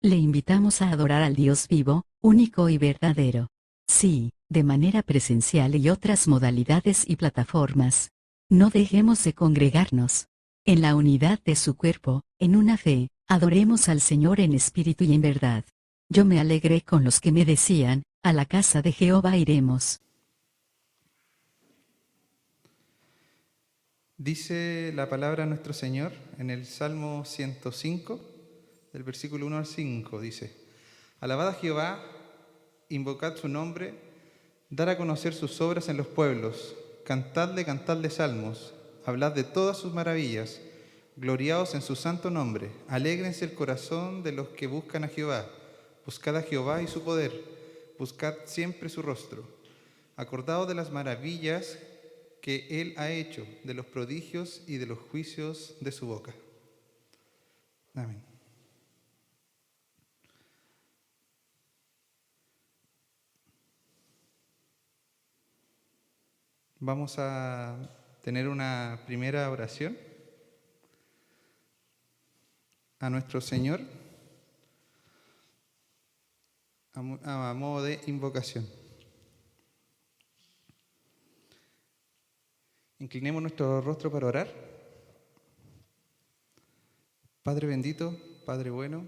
Le invitamos a adorar al Dios vivo, único y verdadero. Sí, de manera presencial y otras modalidades y plataformas. No dejemos de congregarnos. En la unidad de su cuerpo, en una fe, adoremos al Señor en espíritu y en verdad. Yo me alegré con los que me decían, a la casa de Jehová iremos. Dice la palabra de nuestro Señor en el Salmo 105, del versículo 1 al 5, dice: Alabad a Jehová, invocad su nombre, dar a conocer sus obras en los pueblos, cantadle salmos, hablad de todas sus maravillas, gloriaos en su santo nombre, alégrense el corazón de los que buscan a Jehová, buscad a Jehová y su poder, buscad siempre su rostro, acordaos de las maravillas que Él ha hecho, de los prodigios y de los juicios de su boca. Amén. Vamos a tener una primera oración a nuestro Señor a modo de invocación. Inclinemos nuestro rostro para orar. Padre bendito, Padre bueno,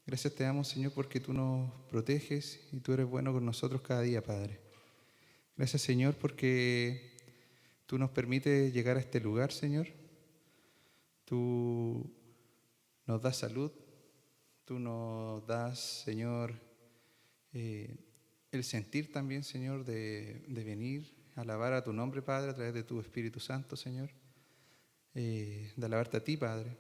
gracias te damos, Señor, porque tú nos proteges y tú eres bueno con nosotros cada día, Padre. Gracias, Señor, porque tú nos permites llegar a este lugar, Señor. Tú nos das salud, tú nos das, Señor, el sentir también, Señor, de venir a alabar a tu nombre, Padre, a través de tu Espíritu Santo, Señor, de alabarte a ti, Padre.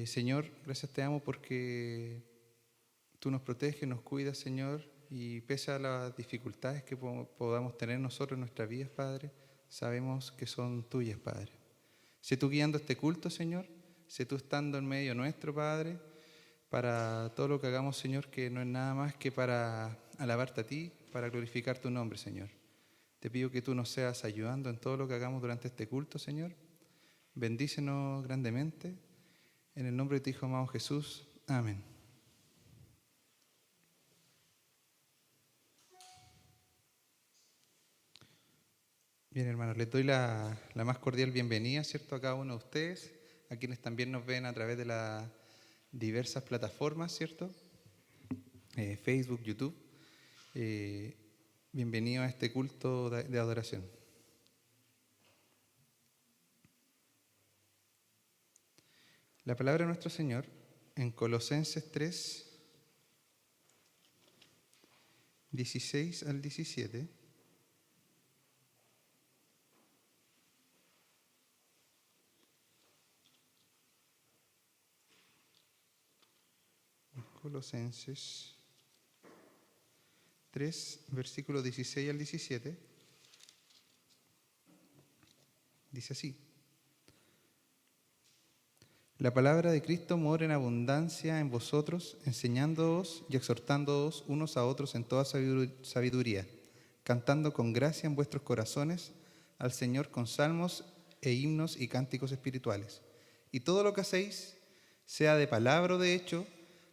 Señor, gracias te amo porque tú nos proteges, nos cuidas, Señor, y pese a las dificultades que podamos tener nosotros en nuestras vidas, Padre, sabemos que son tuyas, Padre. Sé tú guiando este culto, Señor, sé tú estando en medio nuestro, Padre, para todo lo que hagamos, Señor, que no es nada más que para alabarte a ti, para glorificar tu nombre, Señor. Te pido que tú nos seas ayudando en todo lo que hagamos durante este culto, Señor. Bendícenos grandemente. En el nombre de tu Hijo amado Jesús. Amén. Bien, hermanos, les doy la más cordial bienvenida, ¿cierto?, a cada uno de ustedes, a quienes también nos ven a través de las diversas plataformas, ¿cierto? Facebook, YouTube. Bienvenido a este culto de adoración. La palabra de nuestro Señor en Colosenses 3, 16 al 17. Colosenses 3, versículos 16 al 17. Dice así: La palabra de Cristo mora en abundancia en vosotros, enseñándoos y exhortándoos unos a otros en toda sabiduría, cantando con gracia en vuestros corazones al Señor con salmos e himnos y cánticos espirituales. Y todo lo que hacéis, sea de palabra o de hecho,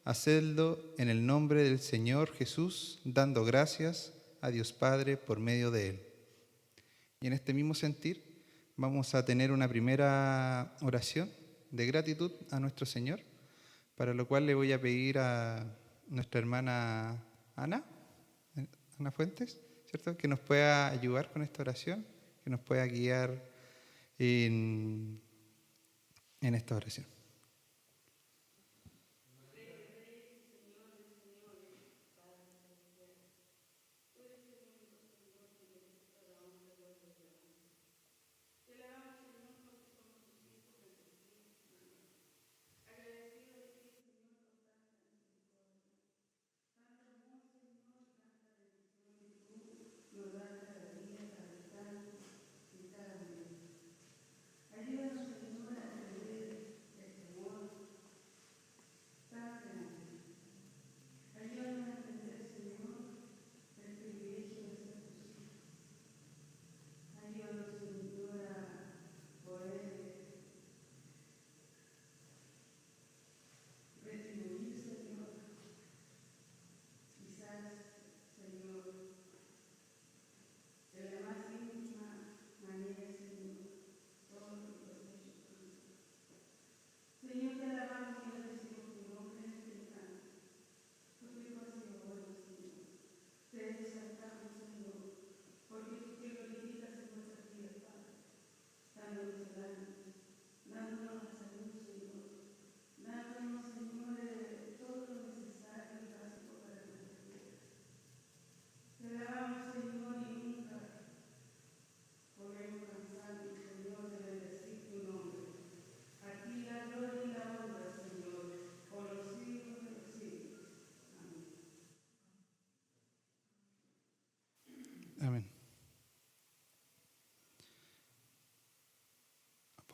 hacedlo en el nombre del Señor Jesús, dando gracias a Dios Padre por medio de Él. Y en este mismo sentir vamos a tener una primera oración de gratitud a nuestro Señor, para lo cual le voy a pedir a nuestra hermana Ana Fuentes, ¿cierto?, que nos pueda ayudar con esta oración, que nos pueda guiar en esta oración.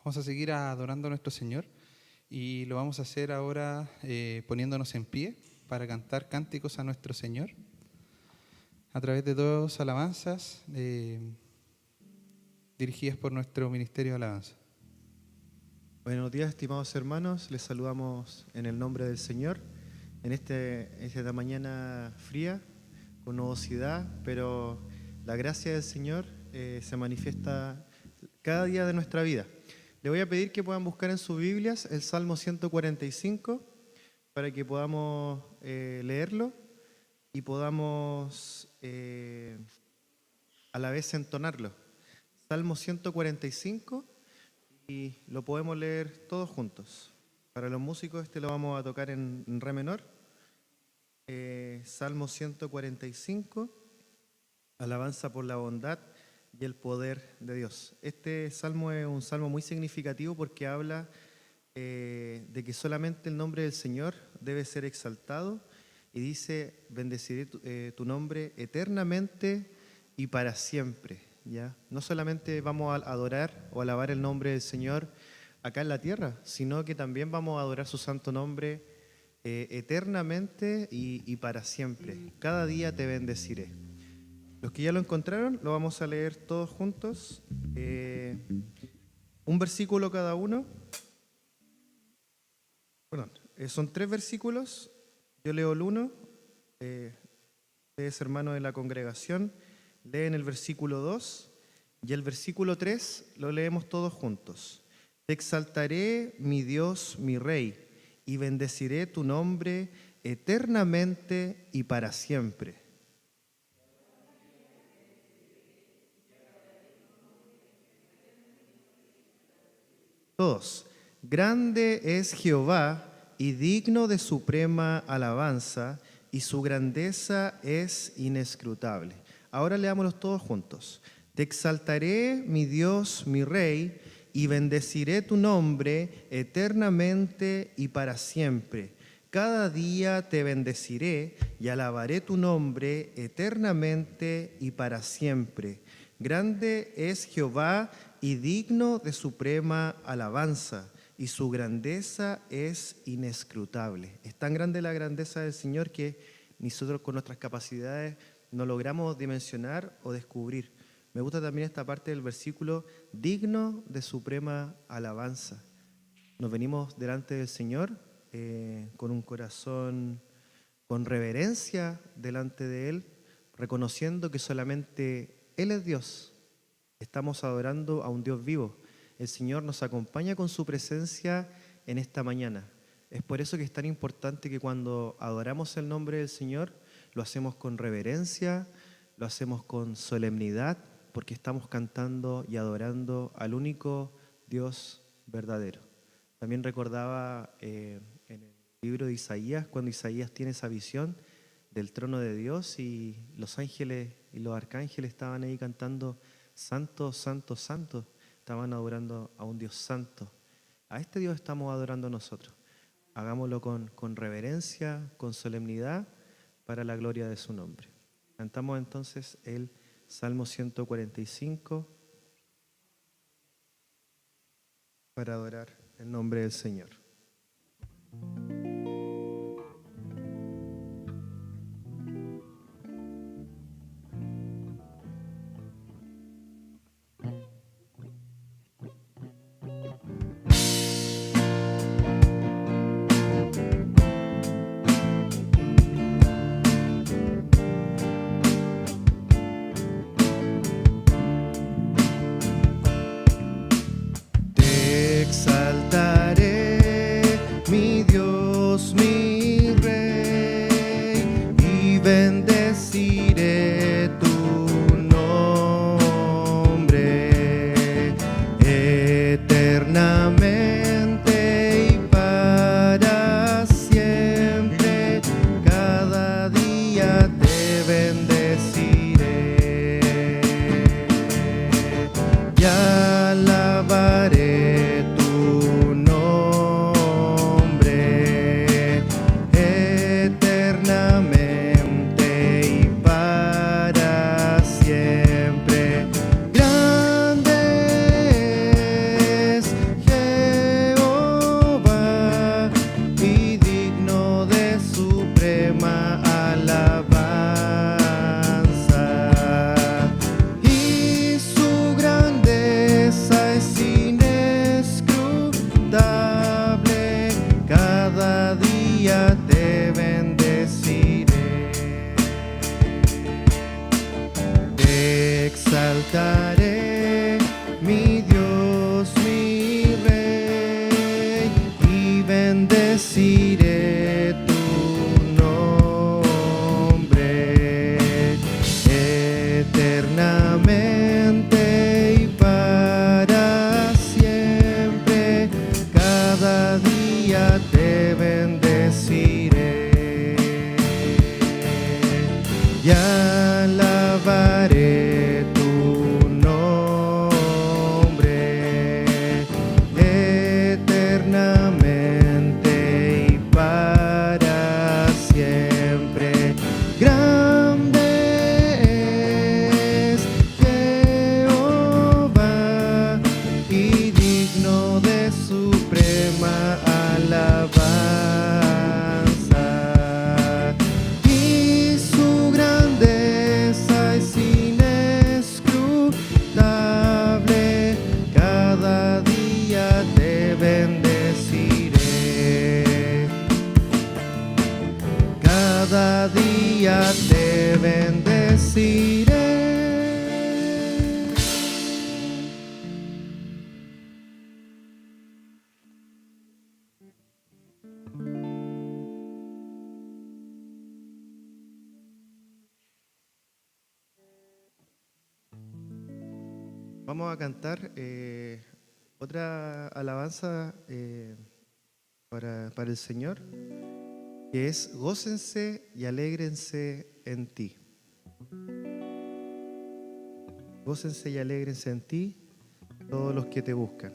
Vamos a seguir adorando a nuestro Señor y lo vamos a hacer ahora poniéndonos en pie para cantar cánticos a nuestro Señor a través de dos alabanzas dirigidas por nuestro Ministerio de Alabanza. Buenos días, estimados hermanos. Les saludamos en el nombre del Señor en esta mañana fría, con nubosidad, pero la gracia del Señor se manifiesta cada día de nuestra vida. Le voy a pedir que puedan buscar en sus Biblias el Salmo 145 para que podamos leerlo y podamos a la vez entonarlo. Salmo 145 y lo podemos leer todos juntos. Para los músicos lo vamos a tocar en re menor. Salmo 145, alabanza por la bondad y el poder de Dios. Este salmo es un salmo muy significativo porque habla de que solamente el nombre del Señor debe ser exaltado y dice: bendeciré tu nombre eternamente y para siempre. ¿Ya? No solamente vamos a adorar o alabar el nombre del Señor acá en la tierra, sino que también vamos a adorar su santo nombre eternamente y para siempre. Cada día te bendeciré. Los que ya lo encontraron, lo vamos a leer todos juntos. Un versículo cada uno. Perdón, son 3 versículos. Yo leo el 1. Ustedes, hermanos de la congregación, leen el versículo 2 y el versículo 3 lo leemos todos juntos. Te exaltaré, mi Dios, mi Rey, y bendeciré tu nombre eternamente y para siempre. Todos. Grande es Jehová y digno de suprema alabanza, y su grandeza es inescrutable. Ahora leámoslos todos juntos. Te exaltaré, mi Dios, mi Rey, y bendeciré tu nombre eternamente y para siempre. Cada día te bendeciré y alabaré tu nombre eternamente y para siempre. Grande es Jehová y digno de suprema alabanza, y su grandeza es inescrutable. Es tan grande la grandeza del Señor que nosotros con nuestras capacidades no logramos dimensionar o descubrir. Me gusta también esta parte del versículo: digno de suprema alabanza. Nos venimos delante del Señor con un corazón, con reverencia delante de Él, reconociendo que solamente Él es Dios. Estamos adorando a un Dios vivo. El Señor nos acompaña con su presencia en esta mañana. Es por eso que es tan importante que cuando adoramos el nombre del Señor, lo hacemos con reverencia, lo hacemos con solemnidad, porque estamos cantando y adorando al único Dios verdadero. También recordaba en el libro de Isaías, cuando Isaías tiene esa visión del trono de Dios y los ángeles y los arcángeles estaban ahí cantando: Santo, Santo, Santo. Estaban adorando a un Dios santo. A este Dios estamos adorando nosotros. Hagámoslo con reverencia, con solemnidad, para la gloria de su nombre. Cantamos entonces el Salmo 145 para adorar el nombre del Señor. día te bendeciré. Te exaltaré, mi Dios, mi Rey, y bendeciré tu nombre eternamente y para siempre. Cada día te bendeciré y alabaré tu nombre eternamente y para siempre. Grande es Jehová y digno de suprema alabanza, y su grandeza es inescrutable. Cada día te bendeciré, cada día te bendeciré. Vamos a cantar otra alabanza para el Señor, que es gócense y alégrense en ti. Gócense y alégrense en ti todos los que te buscan.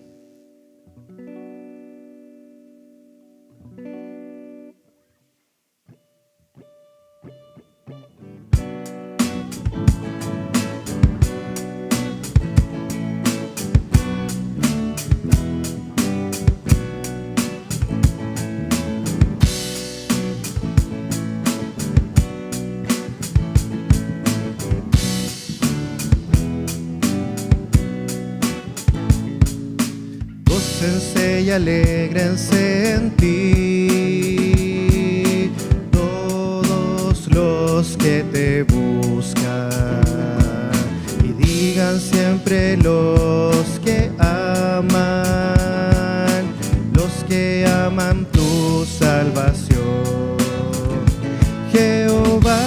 Gócense y alégrense en ti todos los que te buscan, y digan siempre los que aman tu salvación. Jehová,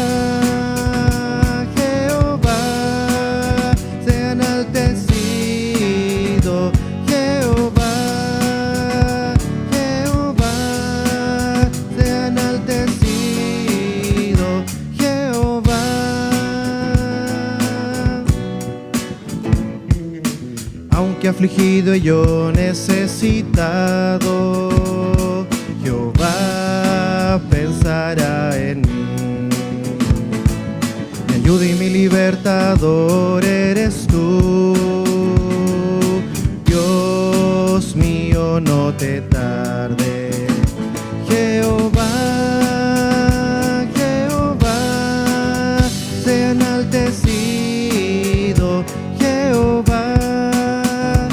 Jehová, sea enaltecido. Jehová, Jehová, sea enaltecido. Jehová. Aunque afligido y yo necesitado, Jehová pensará en mí. Mi ayuda y mi libertador eres tú. Dios mío, no te tardes. Jehová, Jehová, sea enaltecido. Jehová,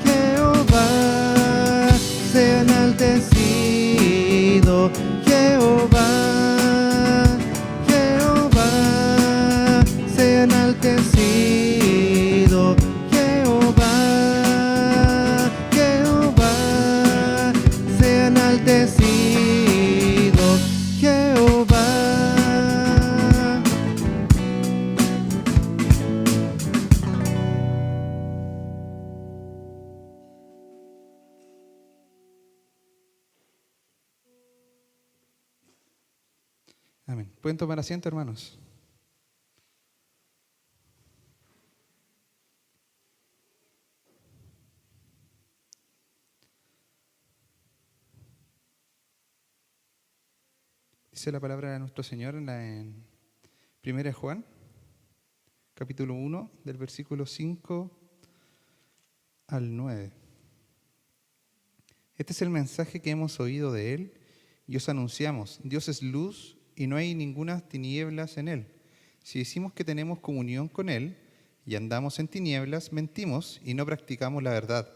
Jehová, sea enaltecido. Jehová, Jehová, sea enaltecido. Jehová, Jehová, sea enaltecido. Jehová. Amén. ¿Pueden tomar asiento, hermanos? Dice la palabra de nuestro Señor en 1 Juan, capítulo 1, del versículo 5 al 9. Este es el mensaje que hemos oído de Él y os anunciamos. Dios es luz y no hay ninguna tinieblas en Él. Si decimos que tenemos comunión con Él y andamos en tinieblas, mentimos y no practicamos la verdad.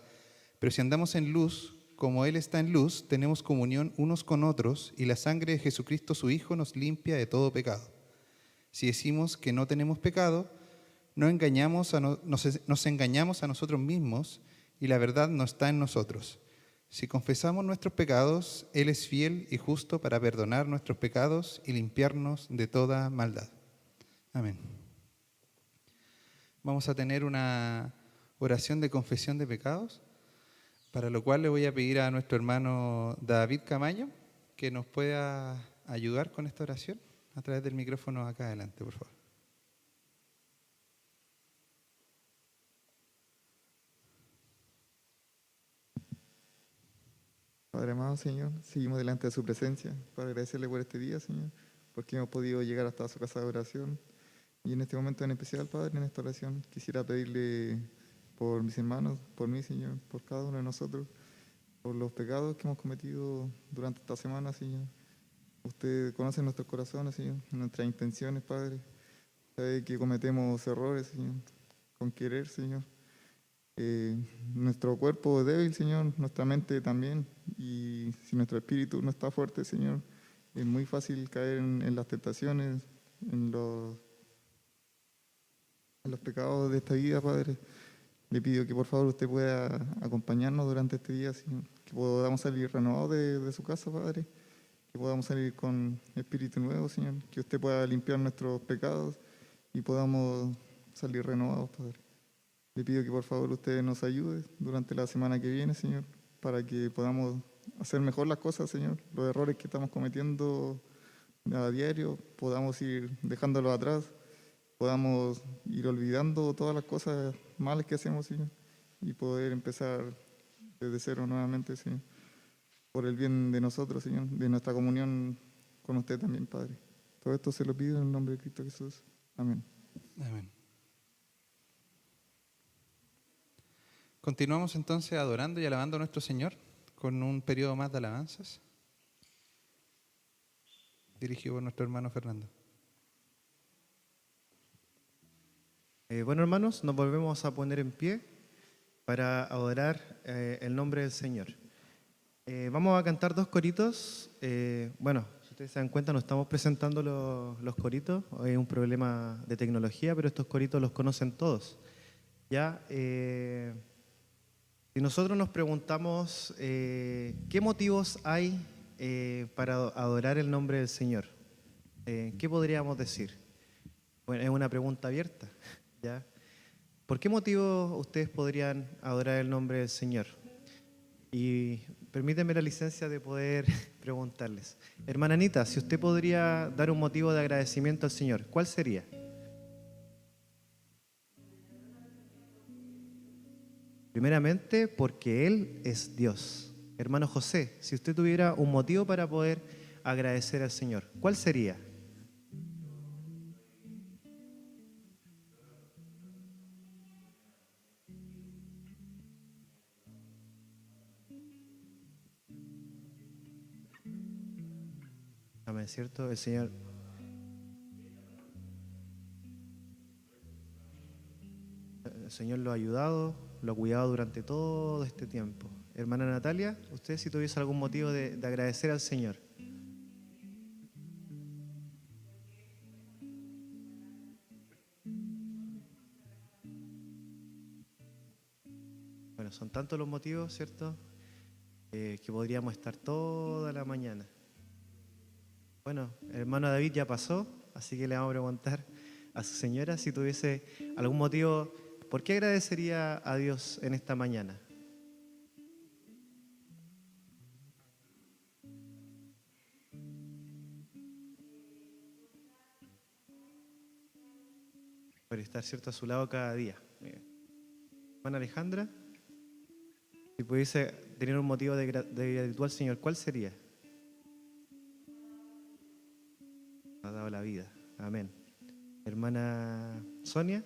Pero si andamos en luz, como Él está en luz, tenemos comunión unos con otros y la sangre de Jesucristo su Hijo nos limpia de todo pecado. Si decimos que no tenemos pecado, nos engañamos a nosotros mismos y la verdad no está en nosotros. Si confesamos nuestros pecados, Él es fiel y justo para perdonar nuestros pecados y limpiarnos de toda maldad. Amén. Vamos a tener una oración de confesión de pecados, para lo cual le voy a pedir a nuestro hermano David Camaño que nos pueda ayudar con esta oración a través del micrófono acá adelante, por favor. Padre amado, Señor, seguimos delante de su presencia para agradecerle por este día, Señor, porque hemos podido llegar hasta su casa de oración. Y en este momento en especial, Padre, en esta oración, quisiera pedirle por mis hermanos, por mí, Señor, por cada uno de nosotros, por los pecados que hemos cometido durante esta semana, Señor. Usted conoce nuestros corazones, Señor, nuestras intenciones, Padre. Sabe que cometemos errores, Señor, con querer, Señor. Nuestro cuerpo es débil, Señor, nuestra mente también, y si nuestro espíritu no está fuerte, Señor, es muy fácil caer en las tentaciones, en los pecados de esta vida, Padre. Le pido que por favor usted pueda acompañarnos durante este día, Señor, que podamos salir renovados de su casa, Padre, que podamos salir con espíritu nuevo, Señor, que usted pueda limpiar nuestros pecados y podamos salir renovados, Padre. Le pido que por favor usted nos ayude durante la semana que viene, Señor, para que podamos hacer mejor las cosas, Señor. Los errores que estamos cometiendo a diario, podamos ir dejándolos atrás, podamos ir olvidando todas las cosas malas que hacemos, Señor, y poder empezar desde cero nuevamente, Señor, por el bien de nosotros, Señor, de nuestra comunión con usted también, Padre. Todo esto se lo pido en el nombre de Cristo Jesús. Amén. Amén. Continuamos entonces adorando y alabando a nuestro Señor con un periodo más de alabanzas, dirigido por nuestro hermano Fernando. Bueno, hermanos, nos volvemos a poner en pie para adorar el nombre del Señor. Vamos a cantar dos coritos. Bueno, si ustedes se dan cuenta, no estamos presentando los coritos. Hoy hay un problema de tecnología, pero estos coritos los conocen todos. Ya, si nosotros nos preguntamos qué motivos hay para adorar el nombre del Señor, ¿qué podríamos decir? Bueno, es una pregunta abierta. ¿Ya? ¿Por qué motivo ustedes podrían adorar el nombre del Señor? Y permítanme la licencia de poder preguntarles. Hermana Anita, si usted podría dar un motivo de agradecimiento al Señor, ¿cuál sería? Primeramente, porque Él es Dios. Hermano José, si usted tuviera un motivo para poder agradecer al Señor, ¿cuál sería? Amén, ¿cierto? El Señor lo ha ayudado, lo ha cuidado durante todo este tiempo. Hermana Natalia, usted si tuviese algún motivo de agradecer al Señor. Bueno, son tantos los motivos, ¿cierto? Que podríamos estar toda la mañana. Bueno, el hermano David ya pasó, así que le vamos a preguntar a su señora si tuviese algún motivo. ¿Por qué agradecería a Dios en esta mañana? Por estar, ¿cierto?, a su lado cada día. Bien. Hermana Alejandra, si pudiese tener un motivo de gratitud al Señor, ¿cuál sería? Ha dado la vida. Amén. Hermana Sonia.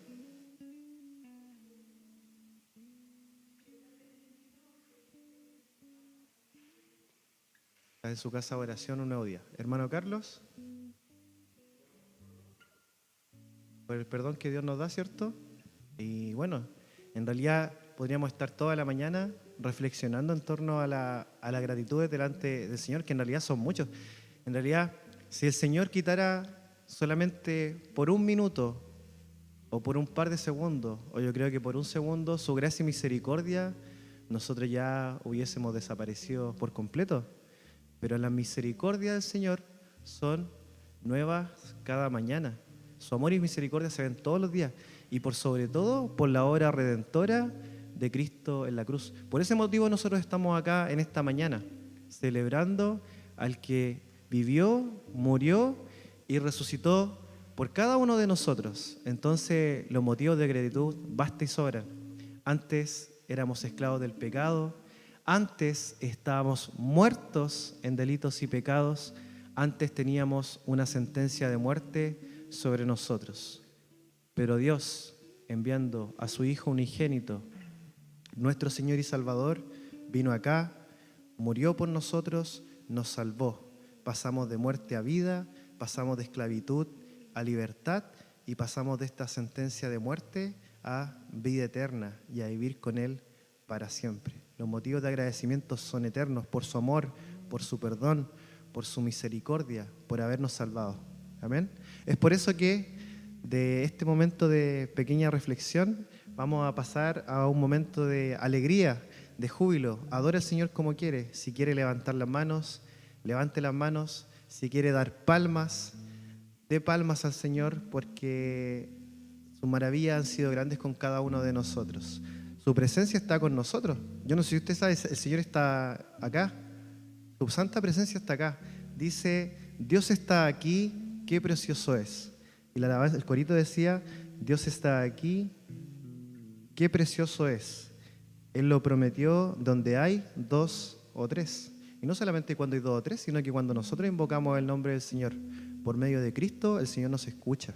En su casa de oración un nuevo día. Hermano Carlos, por el perdón que Dios nos da, ¿cierto? Y bueno, en realidad podríamos estar toda la mañana reflexionando en torno a la gratitud delante del Señor, que en realidad son muchos. En realidad, si el Señor quitara solamente por un minuto o por un par de segundos, o yo creo que por un segundo, su gracia y misericordia, nosotros ya hubiésemos desaparecido por completo. Pero las misericordias del Señor son nuevas cada mañana. Su amor y misericordia se ven todos los días. Y por sobre todo, por la obra redentora de Cristo en la cruz. Por ese motivo nosotros estamos acá en esta mañana, celebrando al que vivió, murió y resucitó por cada uno de nosotros. Entonces, los motivos de gratitud basta y sobran. Antes éramos esclavos del pecado, antes estábamos muertos en delitos y pecados, antes teníamos una sentencia de muerte sobre nosotros. Pero Dios, enviando a su Hijo unigénito, nuestro Señor y Salvador, vino acá, murió por nosotros, nos salvó. Pasamos de muerte a vida, pasamos de esclavitud a libertad y pasamos de esta sentencia de muerte a vida eterna y a vivir con Él para siempre. Los motivos de agradecimiento son eternos por su amor, por su perdón, por su misericordia, por habernos salvado. Amén. Es por eso que de este momento de pequeña reflexión vamos a pasar a un momento de alegría, de júbilo. Adora al Señor como quiere. Si quiere levantar las manos, levante las manos. Si quiere dar palmas, dé palmas al Señor, porque sus maravillas han sido grandes con cada uno de nosotros. Su presencia está con nosotros. Yo no sé si usted sabe, el Señor está acá. Su santa presencia está acá. Dice, Dios está aquí, qué precioso es. Y la alabanza, el corito decía, Dios está aquí, qué precioso es. Él lo prometió donde hay 2 o 3. Y no solamente cuando hay 2 o 3, sino que cuando nosotros invocamos el nombre del Señor por medio de Cristo, el Señor nos escucha.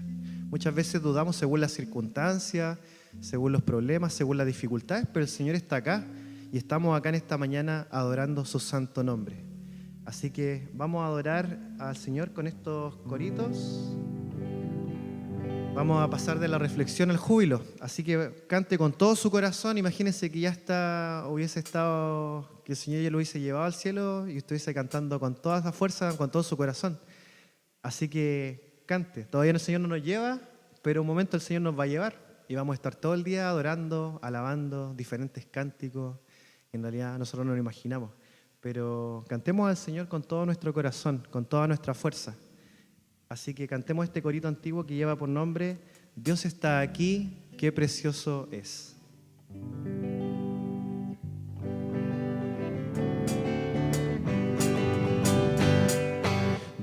Muchas veces dudamos según las circunstancias, según los problemas, según las dificultades, pero el Señor está acá y estamos acá en esta mañana adorando su santo nombre. Así que vamos a adorar al Señor con estos coritos. Vamos a pasar de la reflexión al júbilo. Así que cante con todo su corazón. Imagínense que ya hubiese estado, que el Señor ya lo hubiese llevado al cielo y estuviese cantando con toda esa fuerza, con todo su corazón. Así que cante. Todavía el Señor no nos lleva, pero un momento el Señor nos va a llevar. Y vamos a estar todo el día adorando, alabando diferentes cánticos. En realidad nosotros no lo imaginamos. Pero cantemos al Señor con todo nuestro corazón, con toda nuestra fuerza. Así que cantemos este corito antiguo que lleva por nombre Dios está aquí, qué precioso es.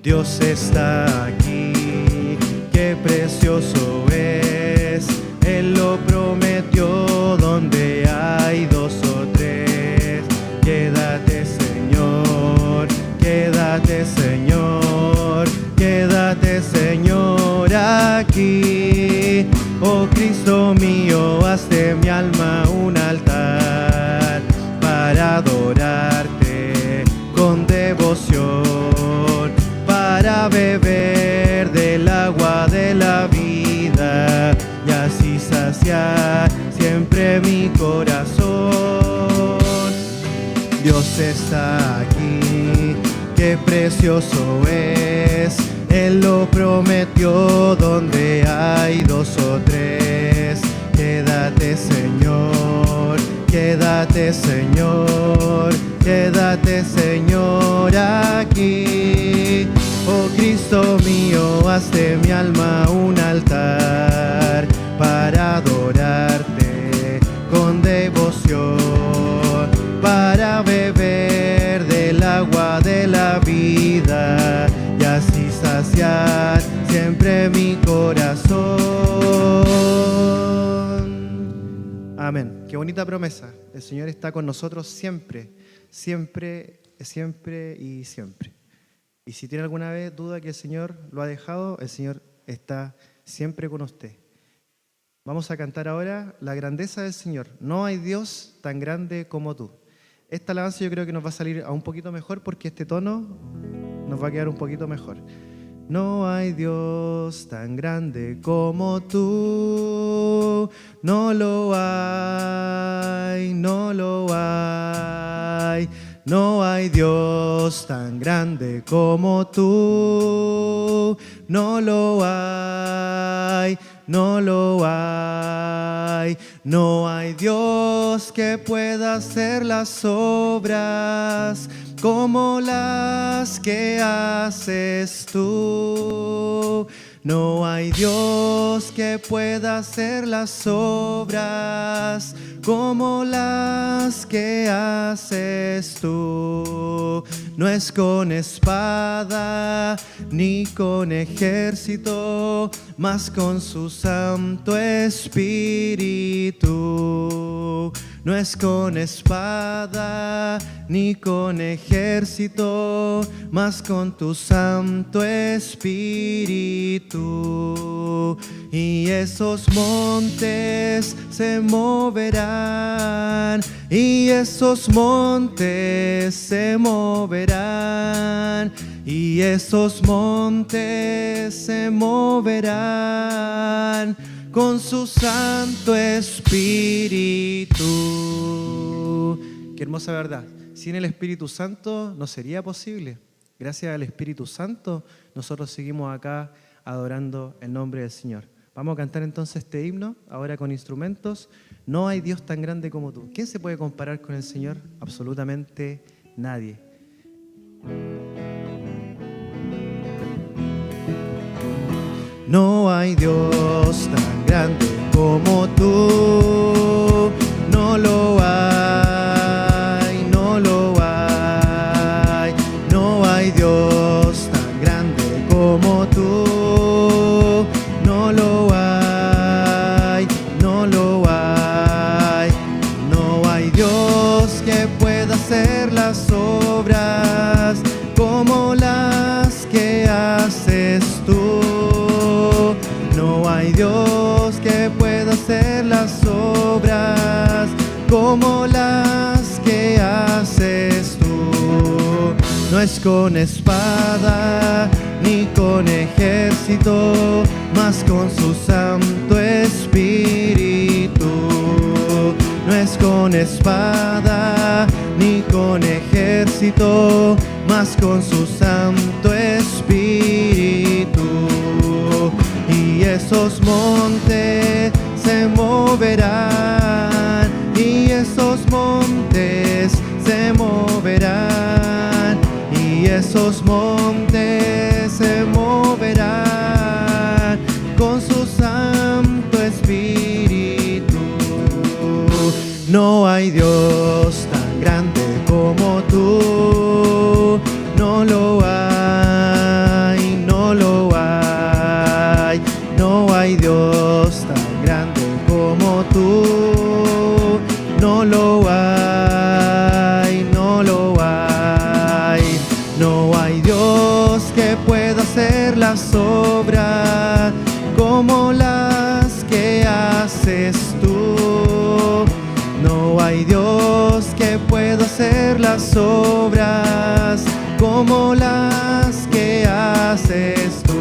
Dios está aquí, qué precioso es. Él lo prometió donde hay 2 o 3. Quédate, Señor, quédate, Señor. Quédate, Señor, aquí. Oh Cristo mío, haz de mi alma un altar para adorarte con devoción, para beber del agua de la vida y así saciar siempre mi corazón. Dios está aquí, qué precioso es. Él lo prometió donde hay 2 o 3. Quédate, Señor, quédate, Señor, quédate, Señor, aquí. Oh Cristo mío, haz de mi alma un altar para adorarte con devoción, para beber del agua de la vida y así saciar siempre mi corazón. Amén. Qué bonita promesa. El Señor está con nosotros siempre, siempre, siempre y siempre. Y si tiene alguna vez duda que el Señor lo ha dejado, el Señor está siempre con usted. Vamos a cantar ahora la grandeza del Señor. No hay Dios tan grande como tú. Esta alabanza yo creo que nos va a salir a un poquito mejor porque este tono nos va a quedar un poquito mejor. No hay Dios tan grande como tú. No lo hay, no lo hay. No hay Dios tan grande como tú. No lo hay, no lo hay. No hay Dios que pueda hacer las obras como las que haces tú. No hay Dios que pueda hacer las obras como las que haces tú. No es con espada ni con ejército, mas con su Santo Espíritu. No es con espada ni con ejército, mas con tu Santo Espíritu. Y esos montes se moverán, y esos montes se moverán, y esos montes se moverán con su Santo Espíritu. Qué hermosa verdad. Sin el Espíritu Santo no sería posible. Gracias al Espíritu Santo nosotros seguimos acá adorando el nombre del Señor. Vamos a cantar entonces este himno, ahora con instrumentos. No hay Dios tan grande como tú. ¿Quién se puede comparar con el Señor? Absolutamente nadie. No hay Dios tan grande como tú. No lo hay, no lo hay. No hay Dios tan grande como tú. No lo hay, no lo hay. No hay Dios que pueda hacer las obras como las que haces tú. No hay Dios que pueda hacer las obras como las que haces tú. No es con espada ni con ejército, mas con su Santo Espíritu. No es con espada ni con ejército, mas con su Santo Espíritu. Y esos montes se moverán, y esos montes se moverán, y esos montes se moverán con su Santo Espíritu. No hay Dios tan grande como tú. No lo hay, no lo hay. No hay Dios tan grande como tú. No lo hay, no lo hay. No hay Dios que pueda hacer las obras como las que haces tú. No hay Dios que pueda hacer las obras como las que haces tú.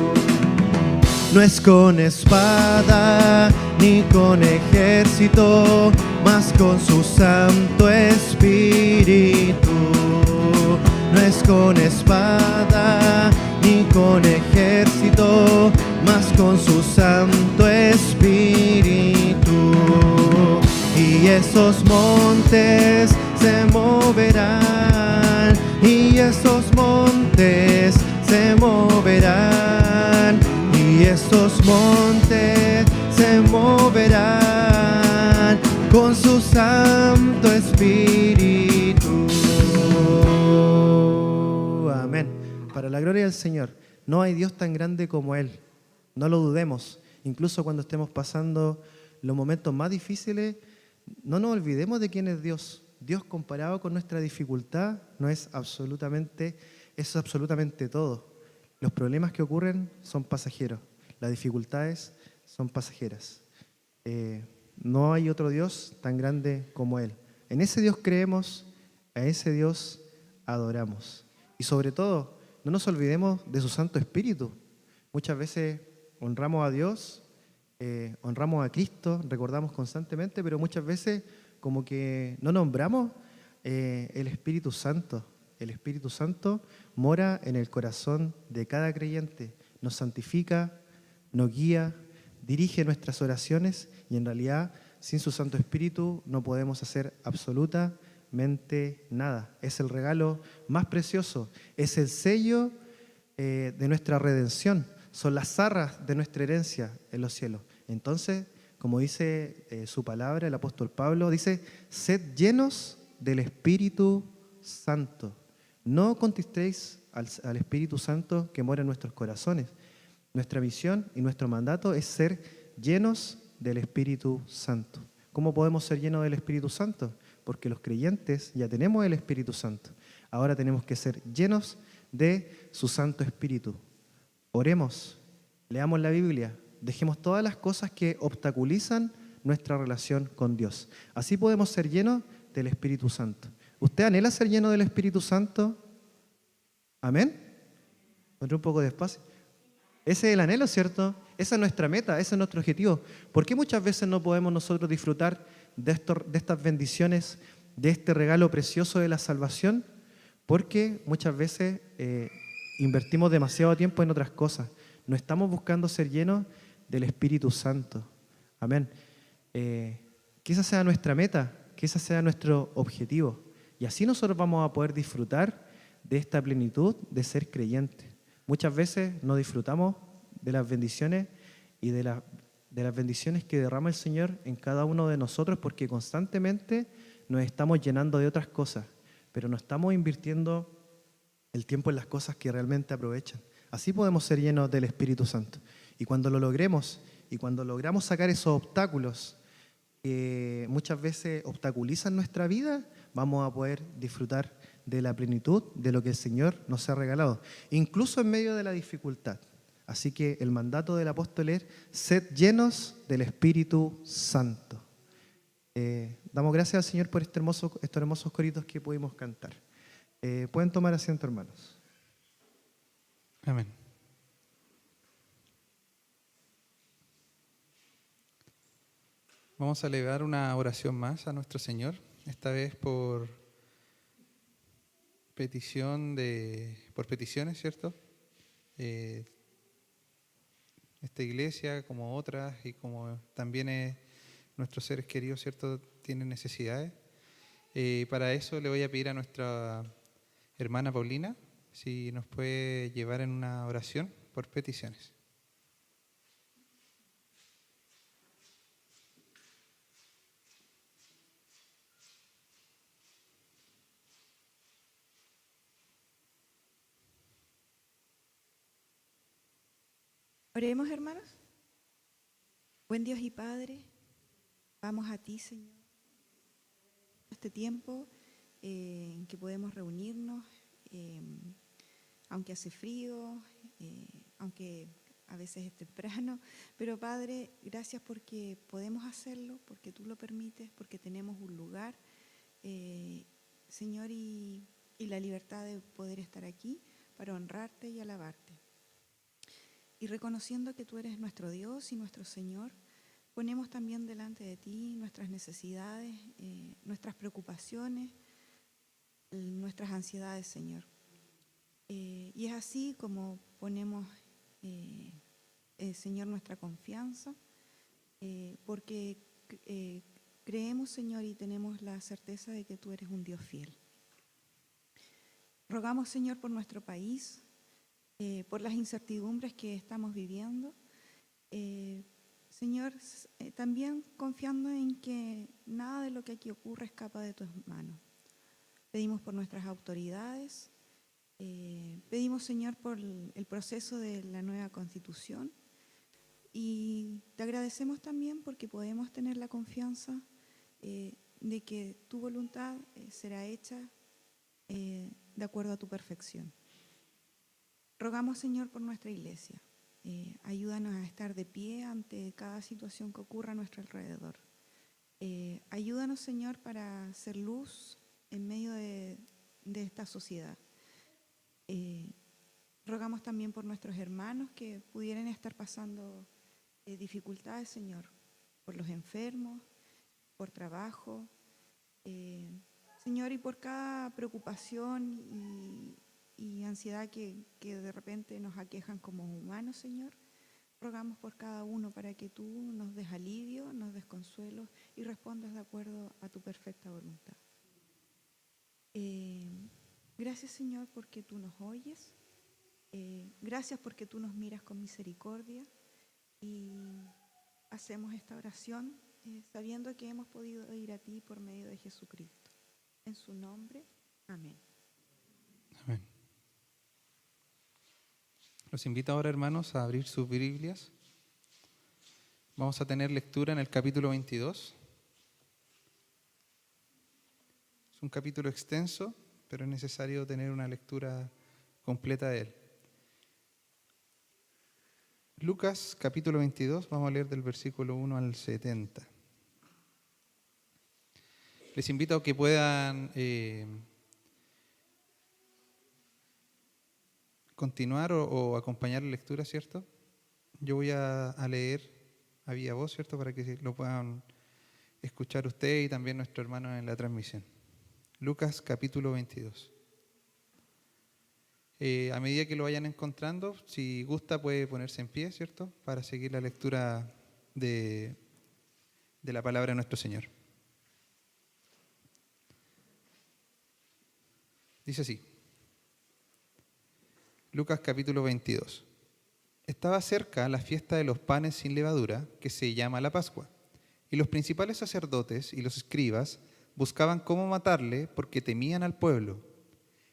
No es con espada ni con ejército, mas con su Santo Espíritu. No es con espada ni con ejército, mas con su Santo Espíritu. Y esos montes se moverán, y esos montes se moverán, y esos montes se moverán con su Santo Espíritu. Amén. Para la gloria del Señor, no hay Dios tan grande como Él. No lo dudemos. Incluso cuando estemos pasando los momentos más difíciles, no nos olvidemos de quién es Dios. Dios, comparado con nuestra dificultad, no es absolutamente, es absolutamente todo. Los problemas que ocurren son pasajeros. Las dificultades son pasajeras. No hay otro Dios tan grande como Él. En ese Dios creemos, a ese Dios adoramos. Y sobre todo, no nos olvidemos de su Santo Espíritu. Muchas veces honramos a Dios, honramos a Cristo, recordamos constantemente, pero muchas veces como que no nombramos el Espíritu Santo. El Espíritu Santo mora en el corazón de cada creyente, nos santifica, nos guía, dirige nuestras oraciones y en realidad sin su Santo Espíritu no podemos hacer absolutamente nada. Es el regalo más precioso, es el sello de nuestra redención, son las arras de nuestra herencia en los cielos. Entonces, como dice su palabra, el apóstol Pablo dice, sed llenos del Espíritu Santo. No contristéis al Espíritu Santo que mora en nuestros corazones. Nuestra misión y nuestro mandato es ser llenos del Espíritu Santo. ¿Cómo podemos ser llenos del Espíritu Santo? Porque los creyentes ya tenemos el Espíritu Santo. Ahora tenemos que ser llenos de su Santo Espíritu. Oremos, leamos la Biblia, dejemos todas las cosas que obstaculizan nuestra relación con Dios. Así podemos ser llenos del Espíritu Santo. ¿Usted anhela ser lleno del Espíritu Santo? ¿Amén? Encontré un poco despacio. Ese es el anhelo, ¿cierto? Esa es nuestra meta, ese es nuestro objetivo. ¿Por qué muchas veces no podemos nosotros disfrutar de estas bendiciones, de este regalo precioso de la salvación? Porque muchas veces invertimos demasiado tiempo en otras cosas. No estamos buscando ser llenos del Espíritu Santo. Amén. Que esa sea nuestra meta, que ese sea nuestro objetivo. Y así nosotros vamos a poder disfrutar de esta plenitud de ser creyentes. Muchas veces no disfrutamos de las bendiciones y de las bendiciones que derrama el Señor en cada uno de nosotros porque constantemente nos estamos llenando de otras cosas, pero no estamos invirtiendo el tiempo en las cosas que realmente aprovechan. Así podemos ser llenos del Espíritu Santo. Y cuando lo logremos, y cuando logramos sacar esos obstáculos que muchas veces obstaculizan nuestra vida, vamos a poder disfrutar de la plenitud de lo que el Señor nos ha regalado, incluso en medio de la dificultad. Así que el mandato del apóstol es, sed llenos del Espíritu Santo. Damos gracias al Señor por estos hermosos coritos que pudimos cantar. Pueden tomar asiento, hermanos. Amén. Vamos a elevar una oración más a nuestro Señor, esta vez por peticiones, ¿cierto? Esta iglesia, como otras, y como también nuestros seres queridos, ¿cierto?, tienen necesidades. Para eso le voy a pedir a nuestra hermana Paulina si nos puede llevar en una oración por peticiones. Oremos, hermanos. Buen Dios y Padre, vamos a ti, Señor, este tiempo en que podemos reunirnos, aunque hace frío, aunque a veces es temprano, pero Padre, gracias porque podemos hacerlo, porque tú lo permites, porque tenemos un lugar, Señor, y la libertad de poder estar aquí para honrarte y alabarte. Y reconociendo que tú eres nuestro Dios y nuestro Señor, ponemos también delante de ti nuestras necesidades, nuestras preocupaciones, nuestras ansiedades, Señor. Y es así como ponemos, Señor, nuestra confianza, porque creemos, Señor, y tenemos la certeza de que tú eres un Dios fiel. Rogamos, Señor, por nuestro país, por las incertidumbres que estamos viviendo. Señor, también confiando en que nada de lo que aquí ocurre escapa de tus manos. Pedimos por nuestras autoridades, pedimos, Señor, por el proceso de la nueva Constitución y te agradecemos también porque podemos tener la confianza de que tu voluntad será hecha de acuerdo a tu perfección. Rogamos, Señor, por nuestra iglesia. Ayúdanos a estar de pie ante cada situación que ocurra a nuestro alrededor. Ayúdanos, Señor, para ser luz en medio de esta sociedad. Rogamos también por nuestros hermanos que pudieran estar pasando dificultades, Señor, por los enfermos, por trabajo, Señor, y por cada preocupación y ansiedad que de repente nos aquejan como humanos, Señor. Rogamos por cada uno para que tú nos des alivio, nos des consuelo y respondas de acuerdo a tu perfecta voluntad. Gracias, Señor, porque tú nos oyes. Gracias porque tú nos miras con misericordia y hacemos esta oración sabiendo que hemos podido ir a ti por medio de Jesucristo. En su nombre, amén. Amén. Los invito ahora, hermanos, a abrir sus Biblias. Vamos a tener lectura en el capítulo 22. Es un capítulo extenso, pero es necesario tener una lectura completa de él. Lucas capítulo 22, vamos a leer del versículo 1 al 70. Les invito a que puedan continuar o acompañar la lectura, ¿cierto? Yo voy a leer a viva voz, ¿cierto? Para que lo puedan escuchar usted y también nuestro hermano en la transmisión. Lucas capítulo 22. A medida que lo vayan encontrando, si gusta puede ponerse en pie, ¿cierto? Para seguir la lectura de la palabra de nuestro Señor. Dice así, Lucas capítulo 22. Estaba cerca la fiesta de los panes sin levadura, que se llama la Pascua, y los principales sacerdotes y los escribas buscaban cómo matarle porque temían al pueblo.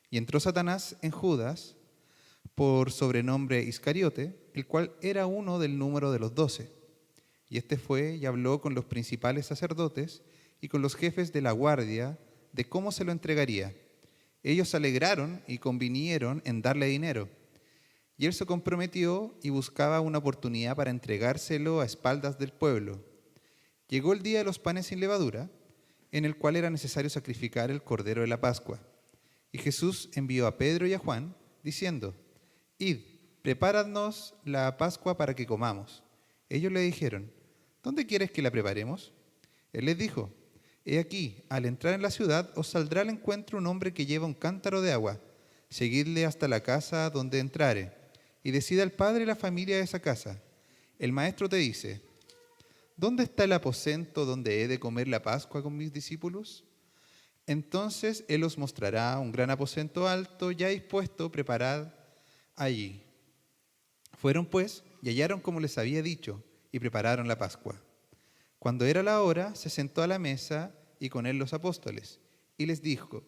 Y entró Satanás en Judas, por sobrenombre Iscariote, el cual era uno del número de los 12. Y este fue y habló con los principales sacerdotes y con los jefes de la guardia de cómo se lo entregaría. Ellos se alegraron y convinieron en darle dinero. Y él se comprometió y buscaba una oportunidad para entregárselo a espaldas del pueblo. Llegó el día de los panes sin levadura, en el cual era necesario sacrificar el cordero de la Pascua. Y Jesús envió a Pedro y a Juan, diciendo, «Id, preparadnos la Pascua para que comamos». Ellos le dijeron, «¿Dónde quieres que la preparemos?» Él les dijo, «He aquí, al entrar en la ciudad, os saldrá al encuentro un hombre que lleva un cántaro de agua. Seguidle hasta la casa donde entrare, y decida al padre y la familia de esa casa. El maestro te dice, ¿dónde está el aposento donde he de comer la Pascua con mis discípulos?» Entonces él os mostrará un gran aposento alto, ya dispuesto, preparad allí. Fueron pues y hallaron como les había dicho, y prepararon la Pascua. Cuando era la hora, se sentó a la mesa y con él los apóstoles, y les dijo,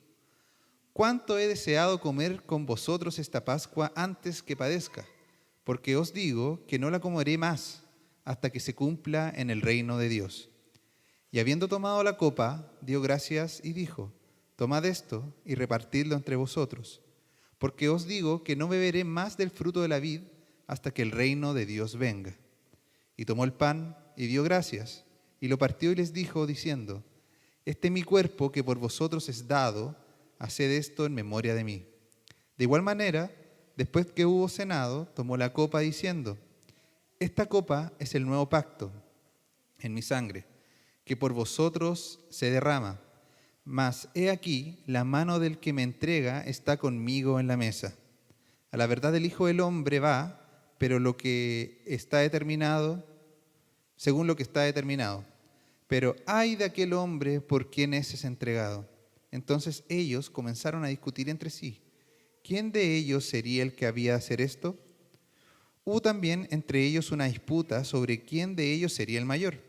«¿Cuánto he deseado comer con vosotros esta Pascua antes que padezca? Porque os digo que no la comeré más hasta que se cumpla en el reino de Dios». Y habiendo tomado la copa, dio gracias y dijo, «Tomad esto y repartidlo entre vosotros, porque os digo que no beberé más del fruto de la vid hasta que el reino de Dios venga». Y tomó el pan y dio gracias, y lo partió y les dijo, diciendo, «Este es mi cuerpo que por vosotros es dado, haced esto en memoria de mí». De igual manera, después que hubo cenado, tomó la copa diciendo, «Esta copa es el nuevo pacto en mi sangre, que por vosotros se derrama. Mas he aquí, la mano del que me entrega está conmigo en la mesa. A la verdad el Hijo del Hombre va, pero lo que está determinado, según lo que está determinado. Pero ay de aquel hombre por quien es entregado». Entonces ellos comenzaron a discutir entre sí. ¿Quién de ellos sería el que había de hacer esto? Hubo también entre ellos una disputa sobre quién de ellos sería el mayor.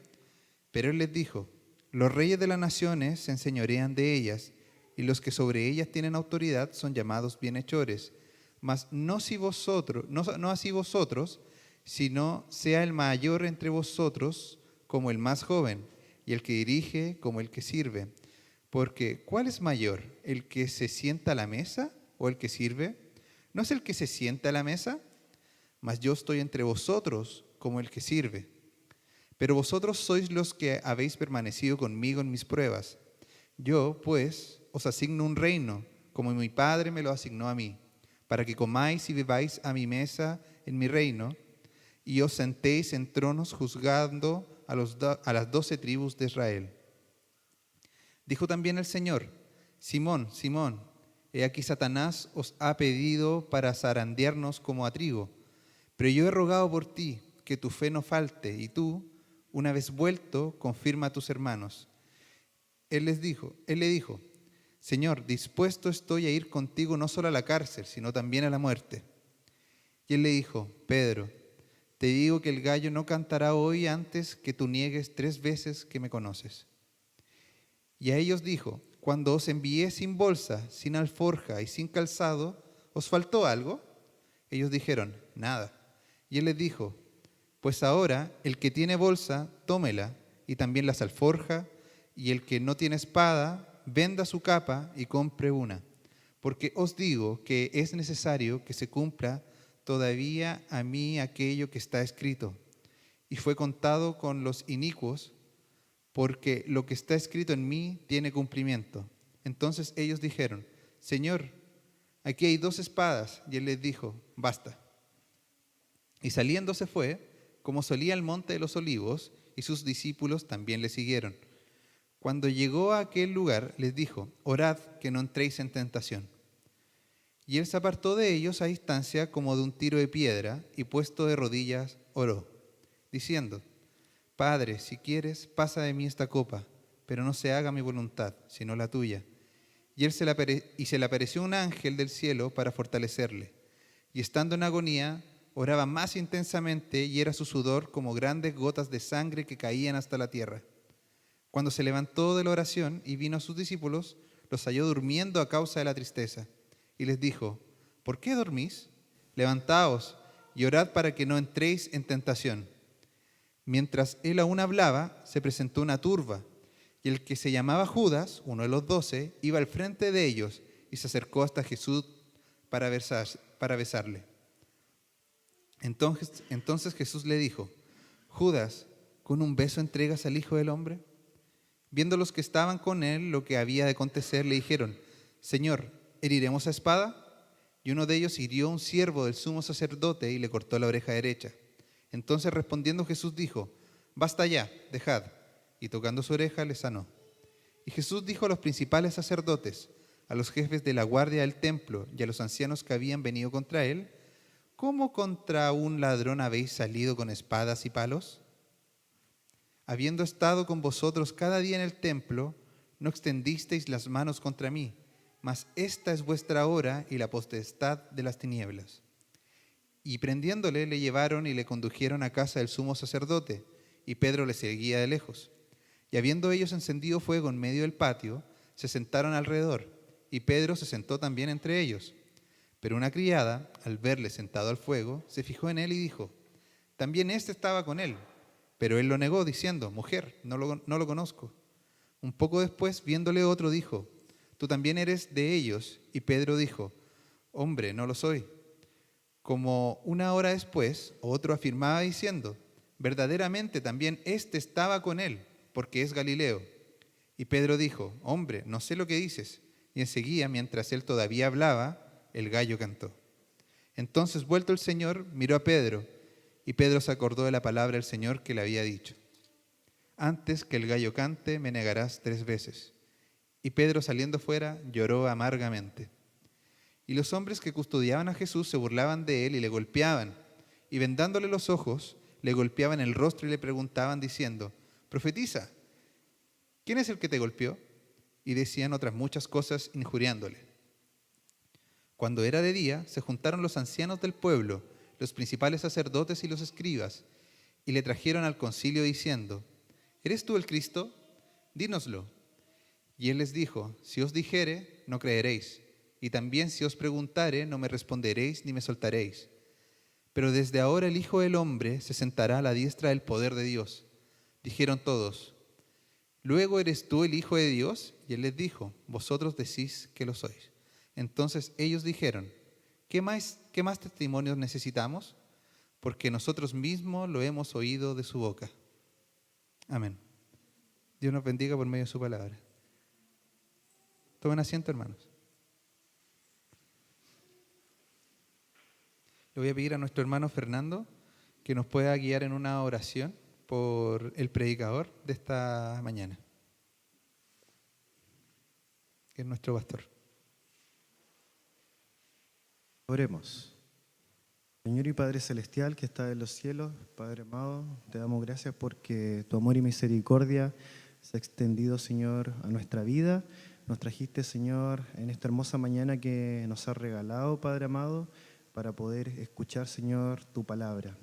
Pero él les dijo, «Los reyes de las naciones se enseñorean de ellas, y los que sobre ellas tienen autoridad son llamados bienhechores. Mas no así vosotros, sino sea el mayor entre vosotros como el más joven, y el que dirige como el que sirve. Porque, ¿cuál es mayor, el que se sienta a la mesa o el que sirve? ¿No es el que se sienta a la mesa? Mas yo estoy entre vosotros como el que sirve. Pero vosotros sois los que habéis permanecido conmigo en mis pruebas. Yo, pues, os asigno un reino, como mi Padre me lo asignó a mí, para que comáis y bebáis a mi mesa en mi reino, y os sentéis en tronos juzgando a las 12 tribus de Israel. Dijo también el Señor: Simón, Simón, he aquí Satanás os ha pedido para zarandearnos como a trigo, pero yo he rogado por ti, que tu fe no falte, y tú, una vez vuelto, confirma a tus hermanos. Él le dijo: Señor, dispuesto estoy a ir contigo no solo a la cárcel, sino también a la muerte. Y él le dijo: Pedro, te digo que el gallo no cantará hoy antes que tú niegues 3 veces que me conoces. Y a ellos dijo: cuando os envié sin bolsa, sin alforja y sin calzado, ¿os faltó algo? Ellos dijeron: nada. Y él les dijo: pues ahora el que tiene bolsa, tómela, y también las alforja, y el que no tiene espada, venda su capa y compre una. Porque os digo que es necesario que se cumpla todavía a mí aquello que está escrito. Y fue contado con los inicuos, porque lo que está escrito en mí tiene cumplimiento. Entonces ellos dijeron: Señor, aquí hay 2 espadas. Y él les dijo: basta. Y saliendo se fue, como solía al monte de los olivos, y sus discípulos también le siguieron. Cuando llegó a aquel lugar, les dijo: orad que no entréis en tentación. Y él se apartó de ellos a distancia como de un tiro de piedra, y puesto de rodillas, oró, diciendo: Padre, si quieres, pasa de mí esta copa, pero no se haga mi voluntad, sino la tuya. Y se le apareció un ángel del cielo para fortalecerle. Y estando en agonía, oraba más intensamente, y era su sudor como grandes gotas de sangre que caían hasta la tierra. Cuando se levantó de la oración y vino a sus discípulos, los halló durmiendo a causa de la tristeza. Y les dijo: ¿por qué dormís? Levantaos y orad para que no entréis en tentación. Mientras él aún hablaba, se presentó una turba, y el que se llamaba Judas, uno de los 12, iba al frente de ellos y se acercó hasta Jesús para besarle. Entonces Jesús le dijo: Judas, ¿con un beso entregas al Hijo del Hombre? Viendo los que estaban con él lo que había de acontecer, le dijeron: Señor, ¿heriremos a espada? Y uno de ellos hirió a un siervo del sumo sacerdote y le cortó la oreja derecha. Entonces respondiendo Jesús dijo: basta ya, dejad. Y tocando su oreja le sanó. Y Jesús dijo a los principales sacerdotes, a los jefes de la guardia del templo y a los ancianos que habían venido contra él: ¿cómo contra un ladrón habéis salido con espadas y palos? Habiendo estado con vosotros cada día en el templo, no extendisteis las manos contra mí, mas esta es vuestra hora y la potestad de las tinieblas. Y prendiéndole, le llevaron y le condujeron a casa del sumo sacerdote, y Pedro le seguía de lejos. Y habiendo ellos encendido fuego en medio del patio, se sentaron alrededor, y Pedro se sentó también entre ellos. Pero una criada, al verle sentado al fuego, se fijó en él y dijo: también éste estaba con él. Pero él lo negó, diciendo: mujer, no lo conozco. Un poco después, viéndole otro, dijo: tú también eres de ellos. Y Pedro dijo: hombre, no lo soy. Como una hora después, otro afirmaba diciendo: verdaderamente también éste estaba con él, porque es Galileo. Y Pedro dijo: hombre, no sé lo que dices. Y enseguida, mientras él todavía hablaba, el gallo cantó. Entonces, vuelto el Señor, miró a Pedro, y Pedro se acordó de la palabra del Señor que le había dicho: antes que el gallo cante, me negarás 3 veces. Y Pedro, saliendo fuera, lloró amargamente. Y los hombres que custodiaban a Jesús se burlaban de él y le golpeaban, y vendándole los ojos, le golpeaban el rostro y le preguntaban diciendo: profetiza, ¿quién es el que te golpeó? Y decían otras muchas cosas injuriándole. Cuando era de día, se juntaron los ancianos del pueblo, los principales sacerdotes y los escribas, y le trajeron al concilio diciendo: ¿eres tú el Cristo? Dínoslo. Y él les dijo: si os dijere, no creeréis, y también si os preguntare, no me responderéis ni me soltaréis. Pero desde ahora el Hijo del Hombre se sentará a la diestra del poder de Dios. Dijeron todos: ¿luego eres tú el Hijo de Dios? Y él les dijo: vosotros decís que lo sois. Entonces ellos dijeron: ¿Qué más testimonios necesitamos? Porque nosotros mismos lo hemos oído de su boca. Amén. Dios nos bendiga por medio de su palabra. Tomen asiento, hermanos. Le voy a pedir a nuestro hermano Fernando que nos pueda guiar en una oración por el predicador de esta mañana, que es nuestro pastor. Oremos. Señor y Padre Celestial que está en los cielos, Padre amado, te damos gracias porque tu amor y misericordia se ha extendido, Señor, a nuestra vida. Nos trajiste, Señor, en esta hermosa mañana que nos has regalado, Padre amado, para poder escuchar, Señor, tu palabra.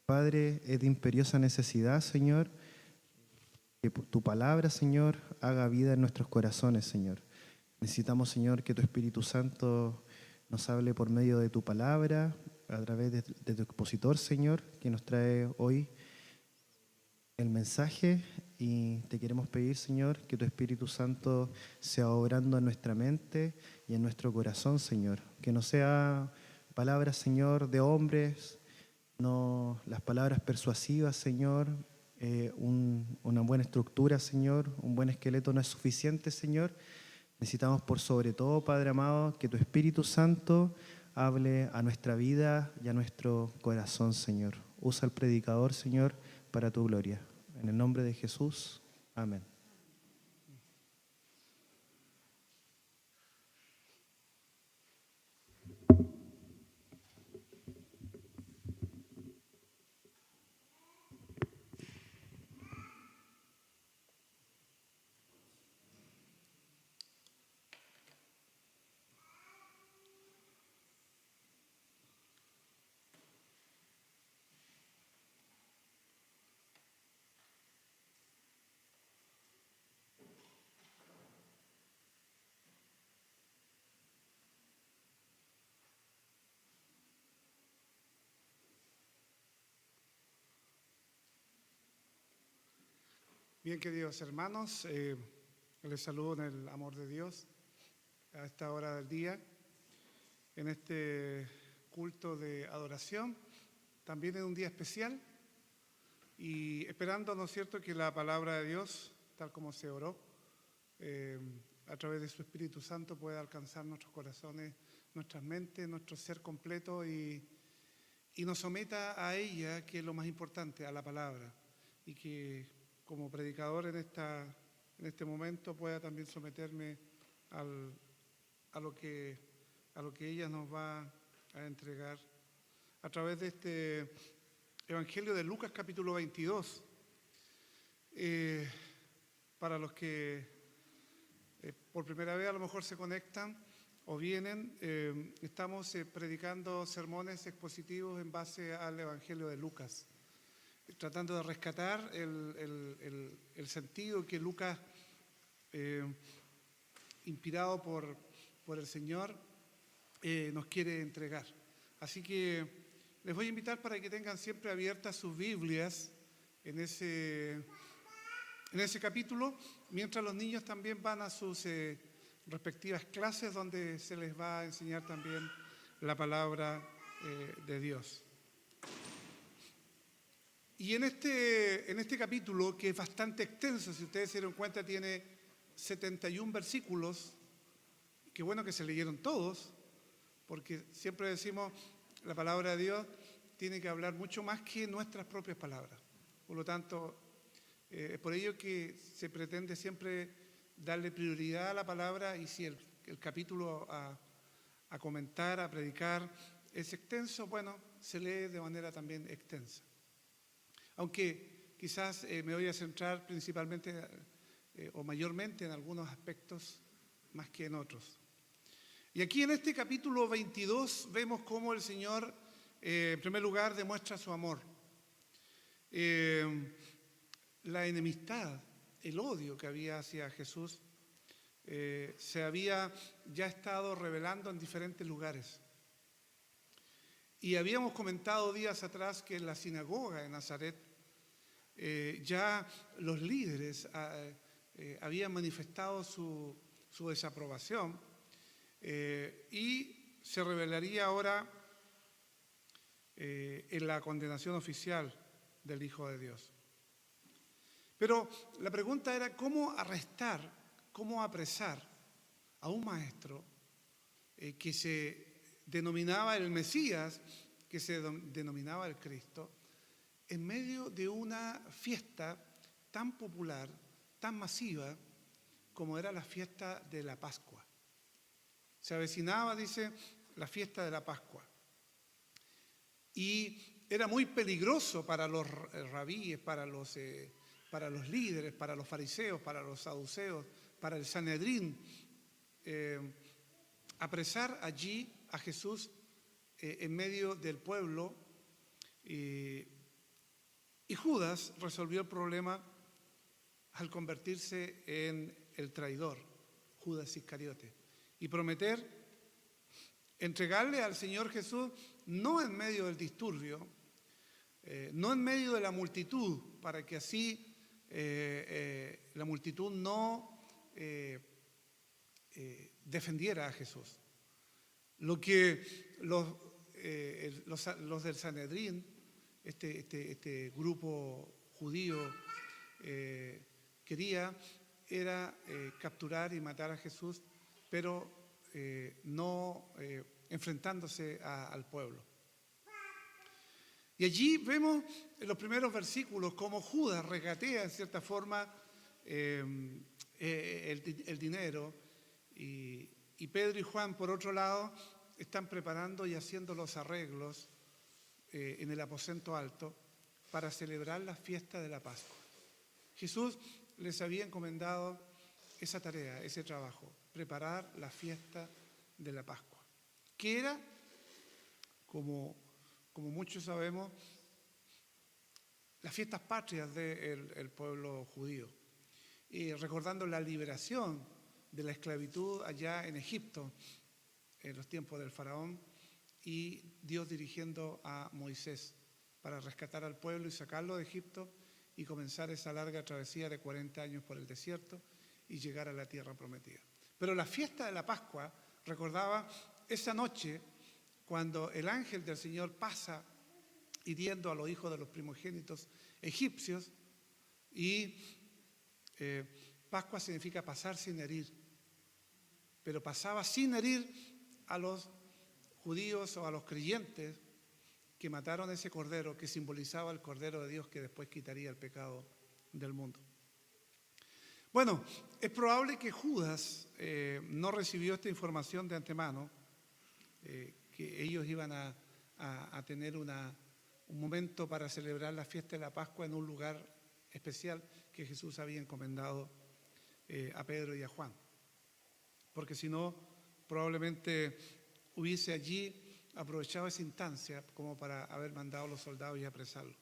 Padre, es de imperiosa necesidad, Señor, que tu palabra, Señor, haga vida en nuestros corazones, Señor. Necesitamos, Señor, que tu Espíritu Santo nos hable por medio de tu palabra, a través de tu expositor, Señor, que nos trae hoy el mensaje, y te queremos pedir, Señor, que tu Espíritu Santo sea obrando en nuestra mente y en nuestro corazón, Señor. Que no sea palabras, Señor, de hombres, no las palabras persuasivas, Señor, una buena estructura, Señor, un buen esqueleto no es suficiente, Señor. Necesitamos por sobre todo, Padre amado, que tu Espíritu Santo hable a nuestra vida y a nuestro corazón, Señor. Usa al predicador, Señor, para tu gloria. En el nombre de Jesús, amén. Bien, queridos hermanos, les saludo en el amor de Dios a esta hora del día, en este culto de adoración, también en un día especial, y esperando, ¿no es cierto?, que la palabra de Dios, tal como se oró, a través de su Espíritu Santo pueda alcanzar nuestros corazones, nuestras mentes, nuestro ser completo y nos someta a ella, que es lo más importante, a la palabra, y que como predicador en este momento pueda también someterme a lo que ella nos va a entregar a través de este Evangelio de Lucas capítulo 22. Para los que por primera vez a lo mejor se conectan o vienen, estamos predicando sermones expositivos en base al Evangelio de Lucas, tratando de rescatar el sentido que Lucas, inspirado por el Señor, nos quiere entregar. Así que les voy a invitar para que tengan siempre abiertas sus Biblias en ese capítulo, mientras los niños también van a sus respectivas clases donde se les va a enseñar también la palabra de Dios. Y en este capítulo, que es bastante extenso, si ustedes se dieron cuenta, tiene 71 versículos. Qué bueno que se leyeron todos, porque siempre decimos, la palabra de Dios tiene que hablar mucho más que nuestras propias palabras. Por lo tanto, es por ello que se pretende siempre darle prioridad a la palabra, y si el capítulo a comentar, a predicar, es extenso, bueno, se lee de manera también extensa. Aunque quizás me voy a centrar principalmente o mayormente en algunos aspectos más que en otros. Y aquí en este capítulo 22 vemos cómo el Señor, en primer lugar, demuestra su amor. La enemistad, el odio que había hacia Jesús, se había ya estado revelando en diferentes lugares. Y habíamos comentado días atrás que en la sinagoga de Nazaret ya los líderes habían manifestado su desaprobación, y se revelaría ahora en la condenación oficial del Hijo de Dios. Pero la pregunta era cómo arrestar, cómo apresar a un maestro que se denominaba el Mesías que se denominaba el Cristo, en medio de una fiesta tan popular, tan masiva, como era la fiesta de la Pascua. Se avecinaba, dice, la fiesta de la Pascua. Y era muy peligroso para los rabíes, para los líderes, para los fariseos, para los saduceos, para el Sanedrín, apresar allí a Jesús en medio del pueblo. Y Judas resolvió el problema al convertirse en el traidor, Judas Iscariote, y prometer entregarle al Señor Jesús no en medio del disturbio, no en medio de la multitud, para que así la multitud no defendiera a Jesús. Lo que los del Sanedrín, este grupo judío, quería era capturar y matar a Jesús, pero no enfrentándose al pueblo. Y allí vemos en los primeros versículos cómo Judas regatea en cierta forma el dinero, y Pedro y Juan, por otro lado, están preparando y haciendo los arreglos en el aposento alto para celebrar la fiesta de la Pascua. Jesús les había encomendado esa tarea, ese trabajo, preparar la fiesta de la Pascua, que era, como muchos sabemos, las fiestas patrias del pueblo judío, y recordando la liberación de la esclavitud allá en Egipto, en los tiempos del faraón, y Dios dirigiendo a Moisés para rescatar al pueblo y sacarlo de Egipto y comenzar esa larga travesía de 40 años por el desierto y llegar a la tierra prometida. Pero la fiesta de la Pascua recordaba esa noche cuando el ángel del Señor pasa hiriendo a los hijos de los primogénitos egipcios, y Pascua significa pasar sin herir, pero pasaba sin herir a los judíos o a los creyentes que mataron ese cordero que simbolizaba el Cordero de Dios que después quitaría el pecado del mundo. Bueno, es probable que Judas no recibió esta información de antemano, que ellos iban a tener un momento para celebrar la fiesta de la Pascua en un lugar especial que Jesús había encomendado a Pedro y a Juan, porque si no, probablemente hubiese allí aprovechado esa instancia como para haber mandado a los soldados y apresarlo.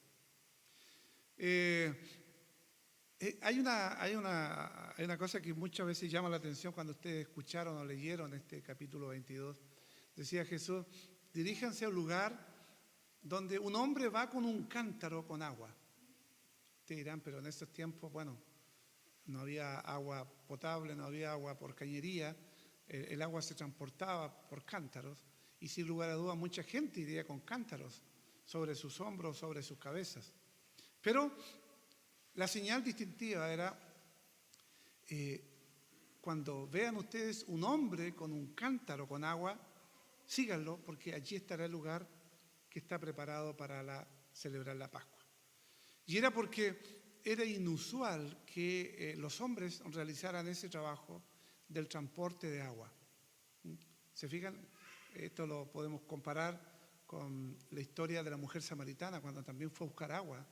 Hay una cosa que muchas veces llama la atención cuando ustedes escucharon o leyeron este capítulo 22. Decía Jesús: diríjanse a un lugar donde un hombre va con un cántaro con agua. Ustedes dirán, pero en estos tiempos, bueno, no había agua potable, no había agua por cañería, el agua se transportaba por cántaros, y sin lugar a dudas mucha gente iría con cántaros sobre sus hombros, sobre sus cabezas. Pero la señal distintiva era, cuando vean ustedes un hombre con un cántaro con agua, síganlo, porque allí estará el lugar que está preparado para celebrar la Pascua. Y era porque era inusual que los hombres realizaran ese trabajo del transporte de agua. ¿Se fijan? Esto lo podemos comparar con la historia de la mujer samaritana, cuando también fue a buscar agua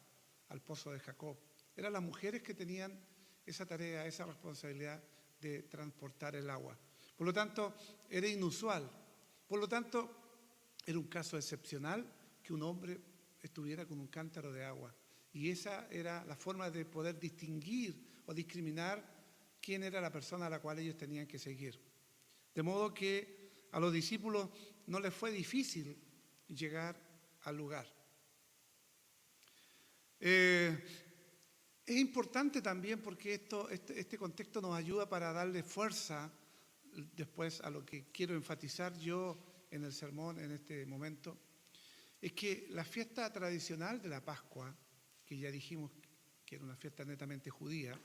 al pozo de Jacob. Eran las mujeres que tenían esa tarea, esa responsabilidad de transportar el agua. Por lo tanto, era inusual. Por lo tanto, era un caso excepcional que un hombre estuviera con un cántaro de agua. Y esa era la forma de poder distinguir o discriminar quién era la persona a la cual ellos tenían que seguir. De modo que a los discípulos no les fue difícil llegar al lugar. Es importante también porque este contexto nos ayuda para darle fuerza después a lo que quiero enfatizar yo en el sermón en este momento. Es que la fiesta tradicional de la Pascua, que ya dijimos que era una fiesta netamente judía,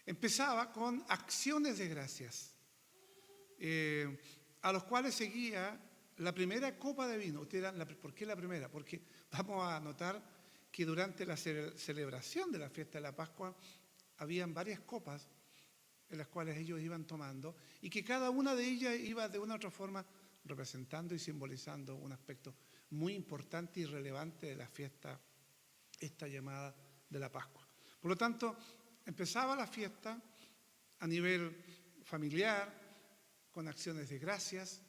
empezaba con acciones de gracias, a los cuales seguía la primera copa de vino. Ustedes dirán, ¿por qué la primera? Porque vamos a notar que durante la celebración de la fiesta de la Pascua habían varias copas en las cuales ellos iban tomando y que cada una de ellas iba de una u otra forma representando y simbolizando un aspecto muy importante y relevante de la fiesta, esta llamada de la Pascua. Por lo tanto, empezaba la fiesta a nivel familiar, con acciones de gracias,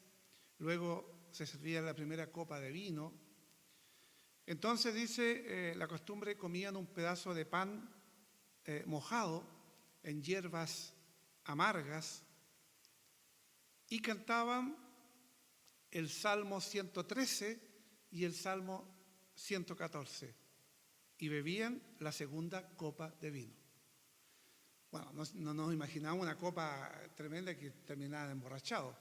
luego se servía la primera copa de vino. Entonces dice, la costumbre, comían un pedazo de pan mojado en hierbas amargas y cantaban el Salmo 113 y el Salmo 114 y bebían la segunda copa de vino. Bueno, no nos imaginamos una copa tremenda que terminaba emborrachado,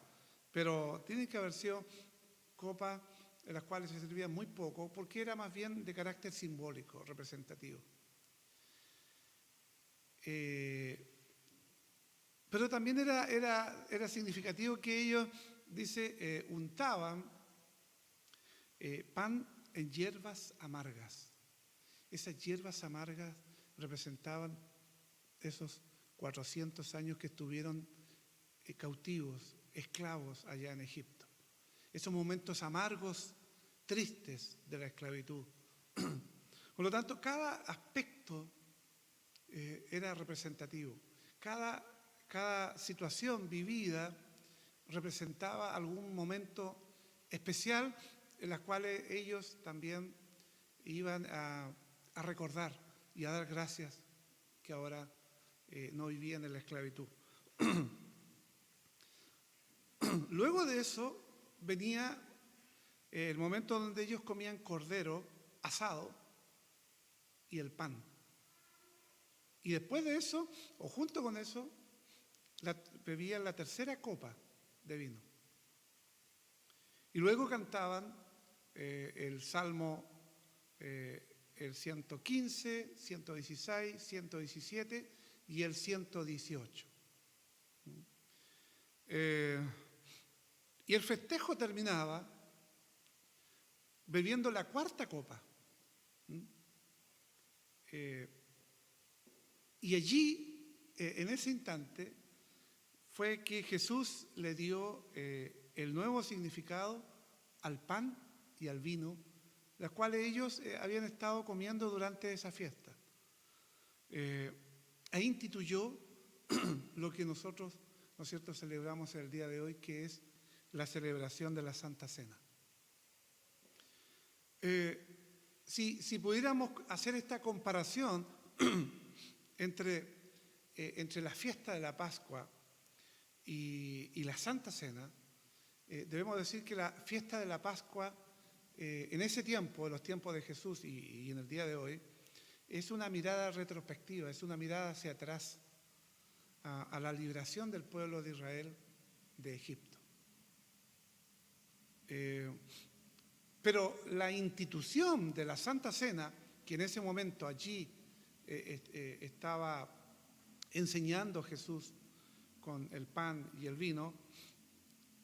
pero tienen que haber sido copas en las cuales se servía muy poco porque era más bien de carácter simbólico, representativo. Pero también era significativo que ellos, dice, untaban pan en hierbas amargas. Esas hierbas amargas representaban esos 400 años que estuvieron cautivos, esclavos allá en Egipto. Esos momentos amargos, tristes de la esclavitud. Por lo tanto, cada aspecto era representativo. Cada situación vivida representaba algún momento especial en las cuales ellos también iban a recordar y a dar gracias que ahora no vivían en la esclavitud. Luego de eso venía el momento donde ellos comían cordero asado y el pan. Y después de eso, o junto con eso, bebían la tercera copa de vino. Y luego cantaban el Salmo, el 115, 116, 117 y el 118. Y el festejo terminaba bebiendo la cuarta copa. Y allí, en ese instante, fue que Jesús le dio el nuevo significado al pan y al vino, las cuales ellos habían estado comiendo durante esa fiesta. E instituyó lo que nosotros, ¿no es cierto?, celebramos el día de hoy, que es la celebración de la Santa Cena. Si pudiéramos hacer esta comparación entre la fiesta de la Pascua y la Santa Cena, debemos decir que la fiesta de la Pascua, en ese tiempo, en los tiempos de Jesús y en el día de hoy, es una mirada retrospectiva, es una mirada hacia atrás a la liberación del pueblo de Israel de Egipto. Pero la institución de la Santa Cena, que en ese momento allí estaba enseñando Jesús con el pan y el vino,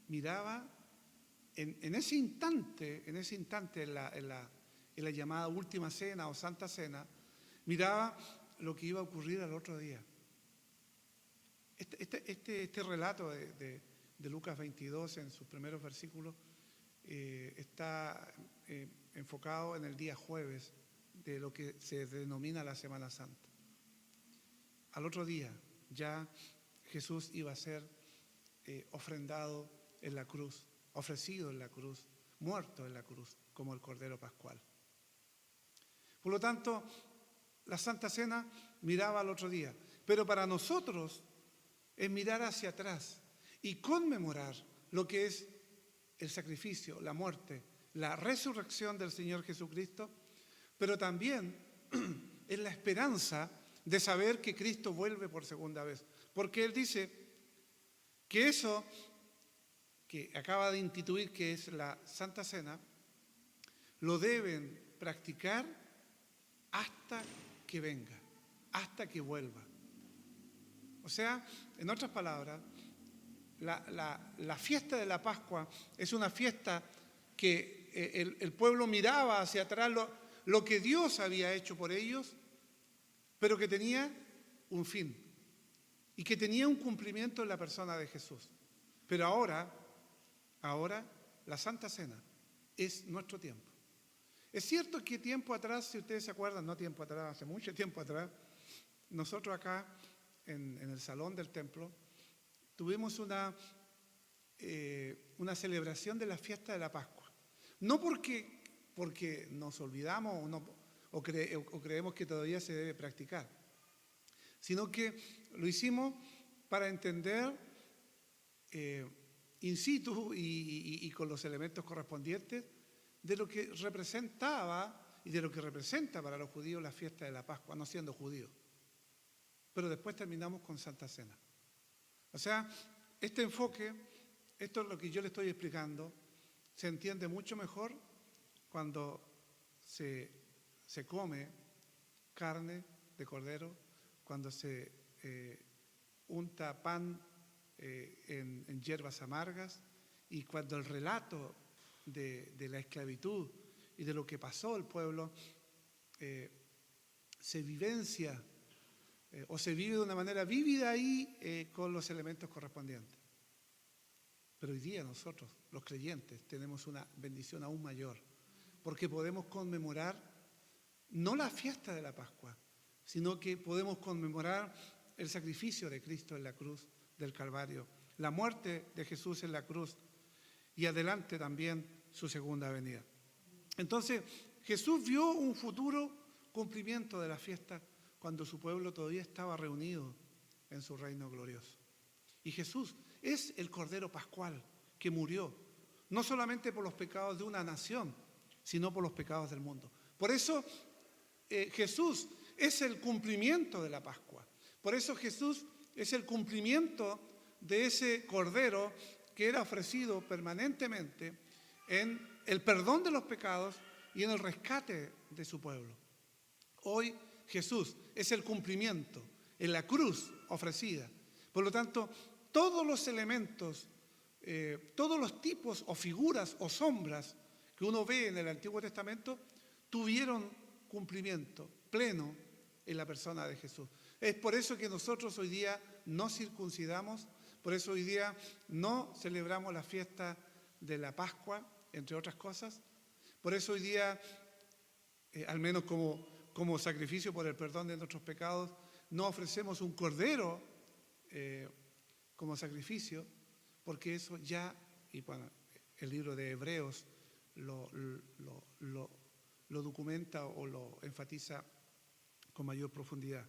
miraba en ese instante, en la llamada Última Cena o Santa Cena, miraba lo que iba a ocurrir al otro día. Este relato de Lucas 22 en sus primeros versículos está enfocado en el día jueves de lo que se denomina la Semana Santa. Al otro día ya Jesús iba a ser ofrendado en la cruz, ofrecido en la cruz, muerto en la cruz, como el Cordero Pascual. Por lo tanto, la Santa Cena miraba al otro día, pero para nosotros es mirar hacia atrás y conmemorar lo que es el sacrificio, la muerte, la resurrección del Señor Jesucristo, pero también es la esperanza de saber que Cristo vuelve por segunda vez. Porque Él dice que eso que acaba de instituir, que es la Santa Cena, lo deben practicar hasta que venga, hasta que vuelva. O sea, en otras palabras, la fiesta de la Pascua es una fiesta que el pueblo miraba hacia atrás lo que Dios había hecho por ellos, pero que tenía un fin y que tenía un cumplimiento en la persona de Jesús. Pero ahora la Santa Cena es nuestro tiempo. Es cierto que tiempo atrás, si ustedes se acuerdan, no tiempo atrás, hace mucho tiempo atrás, nosotros acá en el salón del templo tuvimos una celebración de la fiesta de la Pascua. No porque nos olvidamos o creemos que todavía se debe practicar, sino que lo hicimos para entender in situ y con los elementos correspondientes de lo que representaba y de lo que representa para los judíos la fiesta de la Pascua, no siendo judíos. Pero después terminamos con Santa Cena. O sea, este enfoque, esto es lo que yo le estoy explicando, se entiende mucho mejor cuando se come carne de cordero, cuando se unta pan en hierbas amargas y cuando el relato de la esclavitud y de lo que pasó el pueblo se vivencia o se vive de una manera vívida ahí con los elementos correspondientes. Pero hoy día nosotros, los creyentes, tenemos una bendición aún mayor, porque podemos conmemorar no la fiesta de la Pascua, sino que podemos conmemorar el sacrificio de Cristo en la cruz del Calvario, la muerte de Jesús en la cruz y adelante también su segunda venida. Entonces, Jesús vio un futuro cumplimiento de la fiesta cuando su pueblo todavía estaba reunido en su reino glorioso. Y Jesús es el Cordero Pascual que murió, no solamente por los pecados de una nación, sino por los pecados del mundo. Por eso Jesús es el cumplimiento de la Pascua. Por eso Jesús es el cumplimiento de ese Cordero que era ofrecido permanentemente en el perdón de los pecados y en el rescate de su pueblo. Hoy Jesús es el cumplimiento en la cruz ofrecida. Por lo tanto, todos los elementos, todos los tipos o figuras o sombras que uno ve en el Antiguo Testamento tuvieron cumplimiento pleno en la persona de Jesús. Es por eso que nosotros hoy día no circuncidamos, por eso hoy día no celebramos la fiesta de la Pascua, entre otras cosas. Por eso hoy día, al menos como sacrificio por el perdón de nuestros pecados, no ofrecemos un cordero como sacrificio, porque eso ya, y bueno, el libro de Hebreos lo documenta o lo enfatiza con mayor profundidad.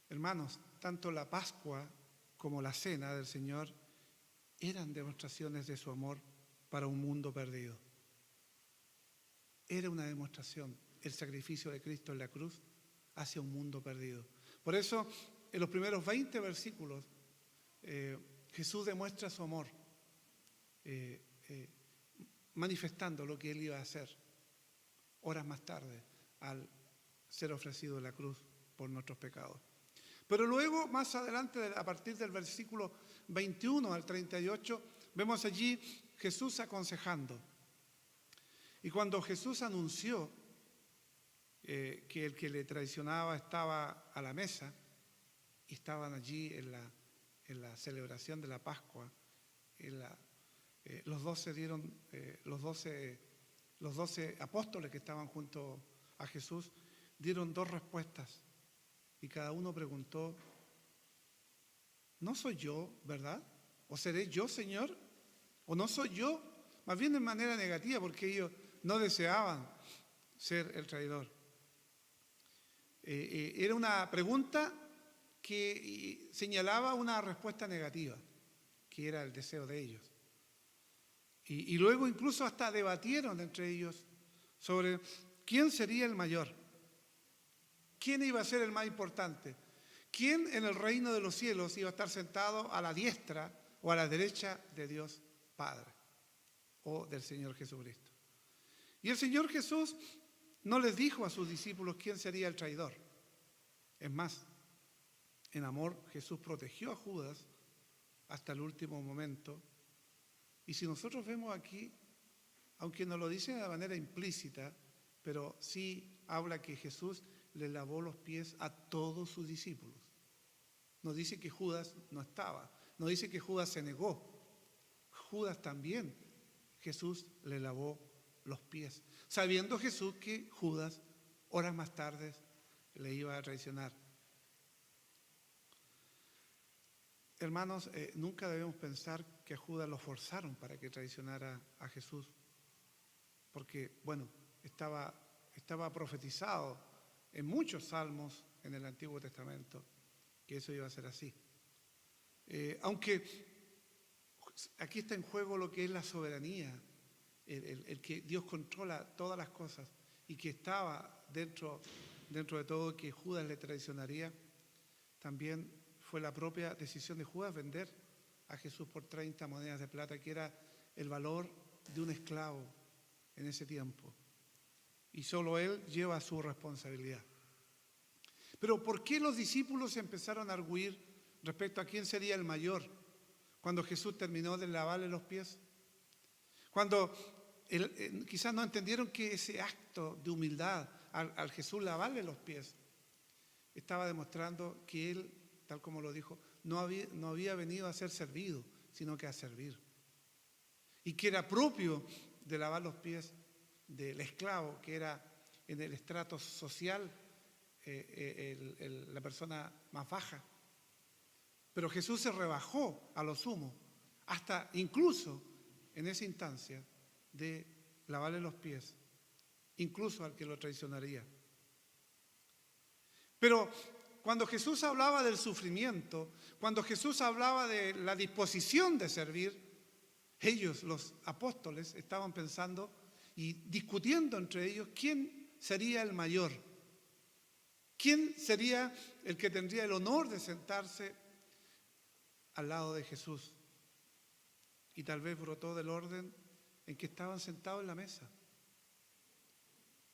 Hermanos, tanto la Pascua como la Cena del Señor eran demostraciones de su amor para un mundo perdido. Era una demostración, el sacrificio de Cristo en la cruz hacia un mundo perdido. Por eso, en los primeros 20 versículos, Jesús demuestra su amor, manifestando lo que Él iba a hacer horas más tarde al ser ofrecido en la cruz por nuestros pecados. Pero luego, más adelante, a partir del versículo 21 al 38, vemos allí Jesús aconsejando. Y cuando Jesús anunció que el que le traicionaba estaba a la mesa, y estaban allí en la celebración de la Pascua, los 12 apóstoles que estaban junto a Jesús dieron dos respuestas. Y cada uno preguntó, ¿no soy yo, verdad? ¿O seré yo, Señor? ¿O no soy yo? Más bien de manera negativa, porque ellos no deseaban ser el traidor. Era una pregunta que señalaba una respuesta negativa, que era el deseo de ellos. Y luego incluso hasta debatieron entre ellos sobre quién sería el mayor. ¿Quién iba a ser el más importante? ¿Quién en el reino de los cielos iba a estar sentado a la diestra o a la derecha de Dios Padre o del Señor Jesucristo? Y el Señor Jesús no les dijo a sus discípulos quién sería el traidor. Es más, en amor Jesús protegió a Judas hasta el último momento. Y si nosotros vemos aquí, aunque nos lo dice de manera implícita, pero sí habla que Jesús le lavó los pies a todos sus discípulos. Nos dice que Judas no estaba, nos dice que Judas se negó. Judas también, Jesús le lavó los pies, sabiendo Jesús que Judas, horas más tarde, le iba a traicionar. Hermanos, nunca debemos pensar que a Judas lo forzaron para que traicionara a Jesús, porque, bueno, estaba profetizado en muchos salmos en el Antiguo Testamento que eso iba a ser así. Aunque aquí está en juego lo que es la soberanía, el que Dios controla todas las cosas y que estaba dentro de todo que Judas le traicionaría, también fue la propia decisión de Judas vender a Jesús por 30 monedas de plata, que era el valor de un esclavo en ese tiempo. Y solo él lleva su responsabilidad. Pero ¿por qué los discípulos empezaron a arguir respecto a quién sería el mayor cuando Jesús terminó de lavarle los pies? Cuando quizás no entendieron que ese acto de humildad al Jesús lavarle los pies estaba demostrando que él, tal como lo dijo, no había venido a ser servido, sino que a servir. Y que era propio de lavar los pies del esclavo, que era en el estrato social la persona más baja. Pero Jesús se rebajó a lo sumo, hasta incluso en esa instancia de lavarle los pies, incluso al que lo traicionaría. Pero cuando Jesús hablaba del sufrimiento, cuando Jesús hablaba de la disposición de servir, ellos, los apóstoles, estaban pensando y discutiendo entre ellos quién sería el mayor, quién sería el que tendría el honor de sentarse al lado de Jesús. Y tal vez brotó del orden en que estaban sentados en la mesa,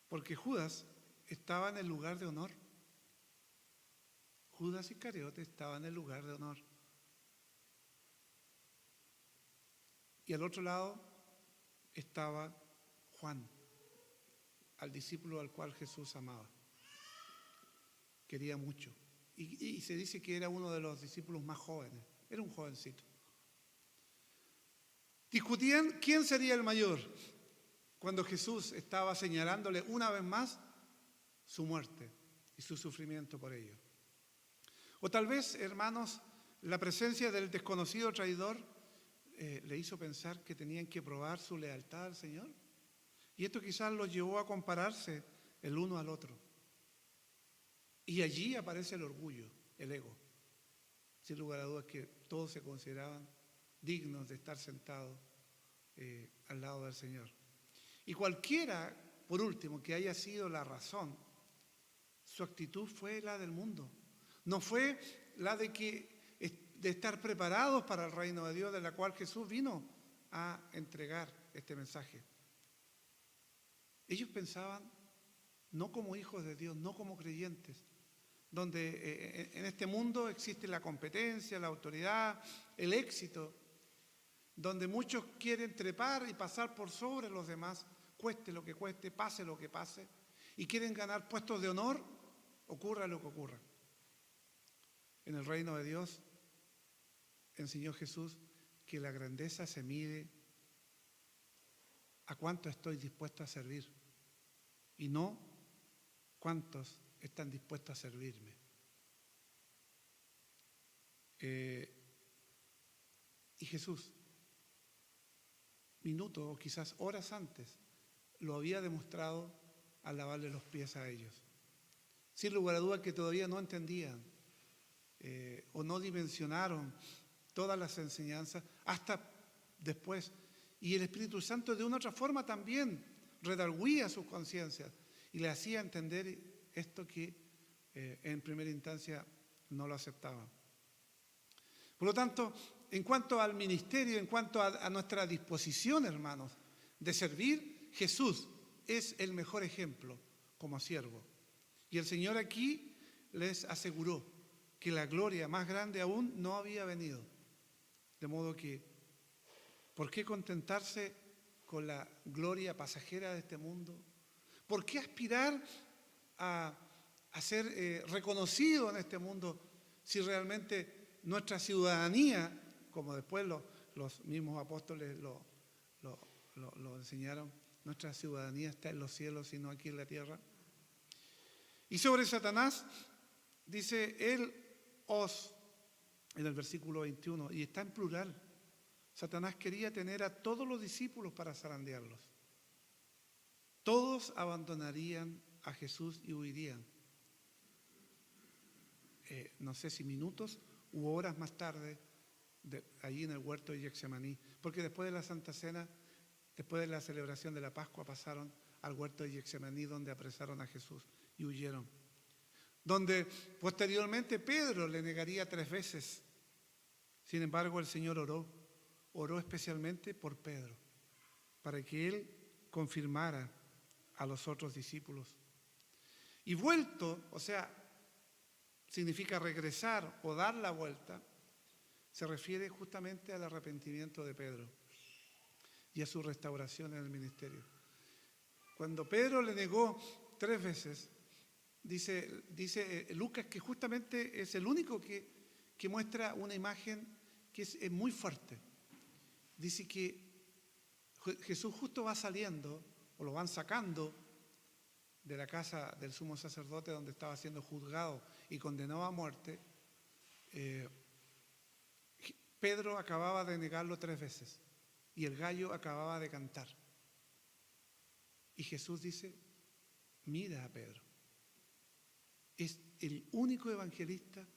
porque Judas estaba en el lugar de honor. Judas Iscariote estaba en el lugar de honor. Y al otro lado estaba Juan, al discípulo al cual Jesús amaba. Quería mucho. Y se dice que era uno de los discípulos más jóvenes. Era un jovencito. Discutían quién sería el mayor cuando Jesús estaba señalándole una vez más su muerte y su sufrimiento por ello. O tal vez, hermanos, la presencia del desconocido traidor le hizo pensar que tenían que probar su lealtad al Señor. Y esto quizás los llevó a compararse el uno al otro. Y allí aparece el orgullo, el ego. Sin lugar a dudas que todos se consideraban dignos de estar sentados al lado del Señor. Y cualquiera, por último, que haya sido la razón, su actitud fue la del mundo. No fue la de estar preparados para el reino de Dios, de la cual Jesús vino a entregar este mensaje. Ellos pensaban no como hijos de Dios, no como creyentes, donde en este mundo existe la competencia, la autoridad, el éxito, donde muchos quieren trepar y pasar por sobre los demás, cueste lo que cueste, pase lo que pase, y quieren ganar puestos de honor, ocurra lo que ocurra. En el reino de Dios enseñó Jesús que la grandeza se mide a cuánto estoy dispuesto a servir y no cuántos están dispuestos a servirme. Y Jesús, minutos o quizás horas antes, lo había demostrado al lavarle los pies a ellos. Sin lugar a dudas que todavía no entendían o no dimensionaron todas las enseñanzas hasta después. Y el Espíritu Santo de una otra forma también redarguía sus conciencias y le hacía entender esto que en primera instancia no lo aceptaban. Por lo tanto, en cuanto al ministerio, en cuanto a nuestra disposición, hermanos, de servir, Jesús es el mejor ejemplo como siervo. Y el Señor aquí les aseguró que la gloria más grande aún no había venido. De modo que, ¿por qué contentarse con la gloria pasajera de este mundo? ¿Por qué aspirar a ser reconocido en este mundo si realmente nuestra ciudadanía, como después los mismos apóstoles lo enseñaron, nuestra ciudadanía está en los cielos y no aquí en la tierra? Y sobre Satanás dice, él os, en el versículo 21, y está en plural. Satanás quería tener a todos los discípulos para zarandearlos. Todos abandonarían a Jesús y huirían. No sé si minutos u horas más tarde, allí en el huerto de Getsemaní, porque después de la Santa Cena, después de la celebración de la Pascua, pasaron al huerto de Getsemaní, donde apresaron a Jesús y huyeron. Donde posteriormente Pedro le negaría 3 veces. Sin embargo, el Señor oró especialmente por Pedro, para que él confirmara a los otros discípulos. Y vuelto, o sea, significa regresar o dar la vuelta, se refiere justamente al arrepentimiento de Pedro y a su restauración en el ministerio. Cuando Pedro le negó 3 veces, dice Lucas que justamente es el único que muestra una imagen que es muy fuerte. Dice que Jesús justo va saliendo, o lo van sacando de la casa del sumo sacerdote donde estaba siendo juzgado y condenado a muerte. Pedro acababa de negarlo 3 veces y el gallo acababa de cantar. Y Jesús dice, mira a Pedro. Es el único evangelista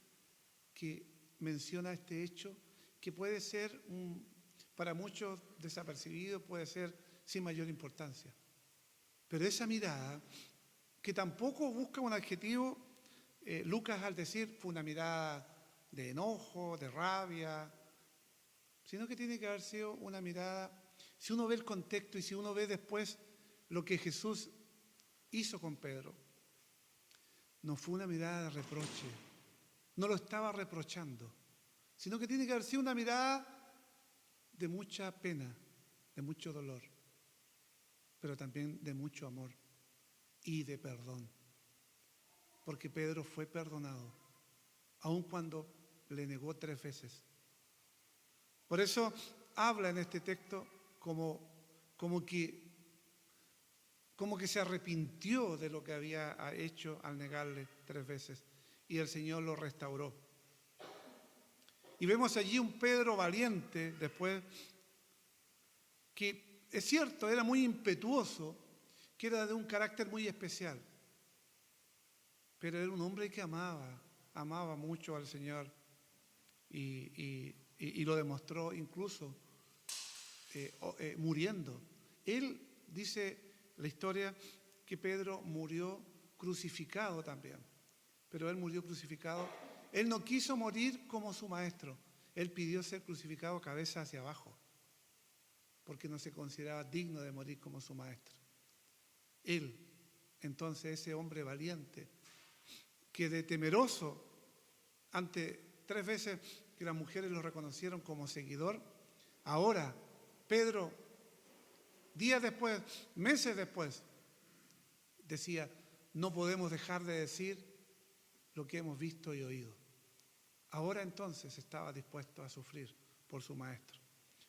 que menciona este hecho, que puede ser para muchos desapercibido, puede ser sin mayor importancia. Pero esa mirada, que tampoco busca un adjetivo, Lucas al decir fue una mirada de enojo, de rabia, sino que tiene que haber sido una mirada, si uno ve el contexto y si uno ve después lo que Jesús hizo con Pedro, no fue una mirada de reproche, no lo estaba reprochando, sino que tiene que haber sido una mirada de mucha pena, de mucho dolor, pero también de mucho amor y de perdón. Porque Pedro fue perdonado, aun cuando le negó 3 veces. Por eso habla en este texto como que se arrepintió de lo que había hecho al negarle 3 veces, y el Señor lo restauró. Y vemos allí un Pedro valiente después, que es cierto, era muy impetuoso, que era de un carácter muy especial, pero era un hombre que amaba mucho al Señor y lo demostró incluso muriendo. Él, dice la historia, que Pedro murió crucificado también, pero él murió crucificado. Él no quiso morir como su maestro, él pidió ser crucificado cabeza hacia abajo, porque no se consideraba digno de morir como su maestro. Él, entonces, ese hombre valiente, que de temeroso, ante 3 veces que las mujeres lo reconocieron como seguidor, ahora Pedro, días después, meses después, decía, no podemos dejar de decir lo que hemos visto y oído. Ahora entonces estaba dispuesto a sufrir por su maestro.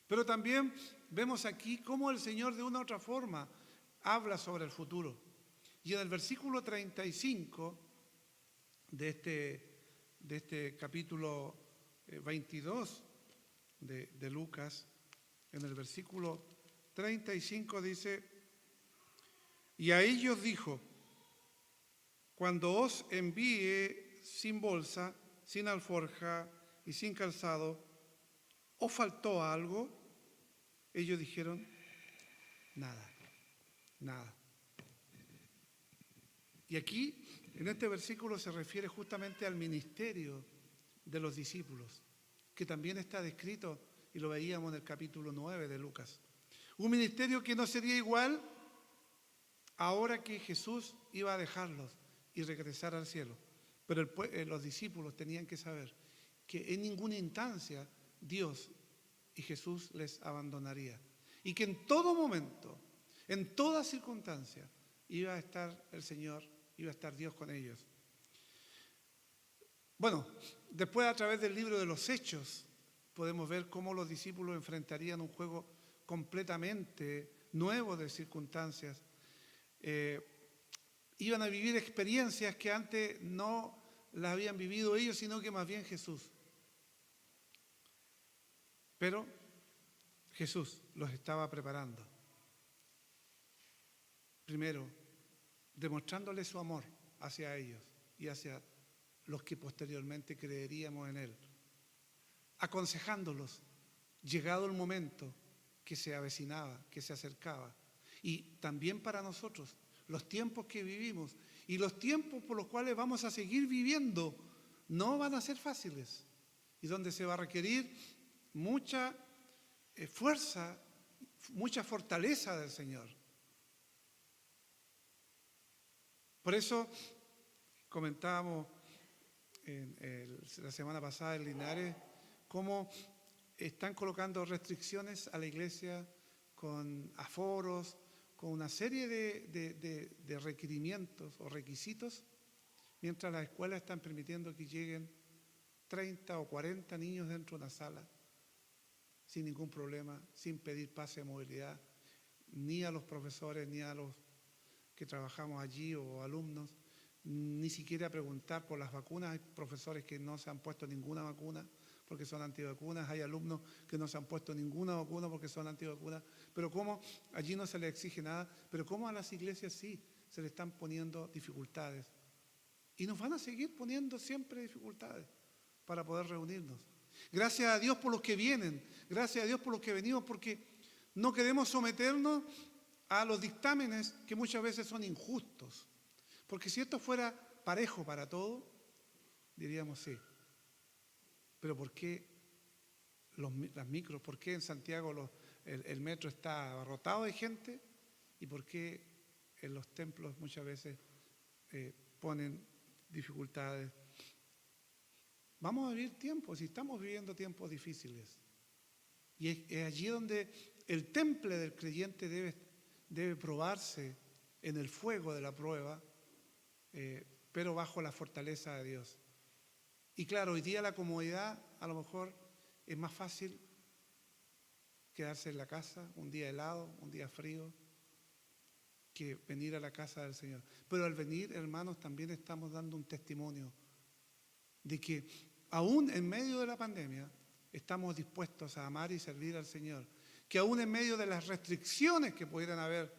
Pero también vemos aquí cómo el Señor de una u otra forma habla sobre el futuro. Y en el versículo 35 de este capítulo 22 de Lucas, en el versículo 35 dice, y a ellos dijo, cuando os envíe sin bolsa, sin alforja y sin calzado, ¿os faltó algo? Ellos dijeron, nada. Y aquí, en este versículo, se refiere justamente al ministerio de los discípulos, que también está descrito, y lo veíamos en el capítulo 9 de Lucas. Un ministerio que no sería igual ahora que Jesús iba a dejarlos y regresar al cielo. Pero los discípulos tenían que saber que en ninguna instancia Dios y Jesús les abandonaría. Y que en todo momento, en toda circunstancia, iba a estar el Señor, iba a estar Dios con ellos. Bueno, después a través del libro de los Hechos podemos ver cómo los discípulos enfrentarían un juego completamente nuevo de circunstancias. Iban a vivir experiencias que antes no las habían vivido ellos, sino que más bien Jesús. Pero Jesús los estaba preparando. Primero, demostrándoles su amor hacia ellos y hacia los que posteriormente creeríamos en Él. Aconsejándolos, llegado el momento que se avecinaba, que se acercaba. Y también para nosotros, los tiempos que vivimos y los tiempos por los cuales vamos a seguir viviendo no van a ser fáciles. Y donde se va a requerir mucha fuerza, mucha fortaleza del Señor. Por eso comentábamos la semana pasada en Linares cómo están colocando restricciones a la iglesia con aforos, con una serie de requerimientos o requisitos, mientras las escuelas están permitiendo que lleguen 30 o 40 niños dentro de una sala sin ningún problema, sin pedir pase de movilidad, ni a los profesores, ni a los que trabajamos allí o alumnos, ni siquiera preguntar por las vacunas. Hay profesores que no se han puesto ninguna vacuna porque son antivacunas, hay alumnos que no se han puesto ninguna vacuna porque son antivacunas, pero cómo allí no se les exige nada, pero cómo a las iglesias sí se le están poniendo dificultades. Y nos van a seguir poniendo siempre dificultades para poder reunirnos. Gracias a Dios por los que vienen, gracias a Dios por los que venimos, porque no queremos someternos a los dictámenes que muchas veces son injustos. Porque si esto fuera parejo para todos, diríamos sí. Pero ¿por qué las micros? ¿Por qué en Santiago el metro está abarrotado de gente? ¿Y por qué en los templos muchas veces ponen dificultades? Vamos a vivir tiempos, y estamos viviendo tiempos difíciles. Y es allí donde el temple del creyente debe probarse en el fuego de la prueba, pero bajo la fortaleza de Dios. Y claro, hoy día la comodidad a lo mejor es más fácil quedarse en la casa, un día helado, un día frío, que venir a la casa del Señor. Pero al venir, hermanos, también estamos dando un testimonio de que aún en medio de la pandemia estamos dispuestos a amar y servir al Señor, que aún en medio de las restricciones que pudieran haber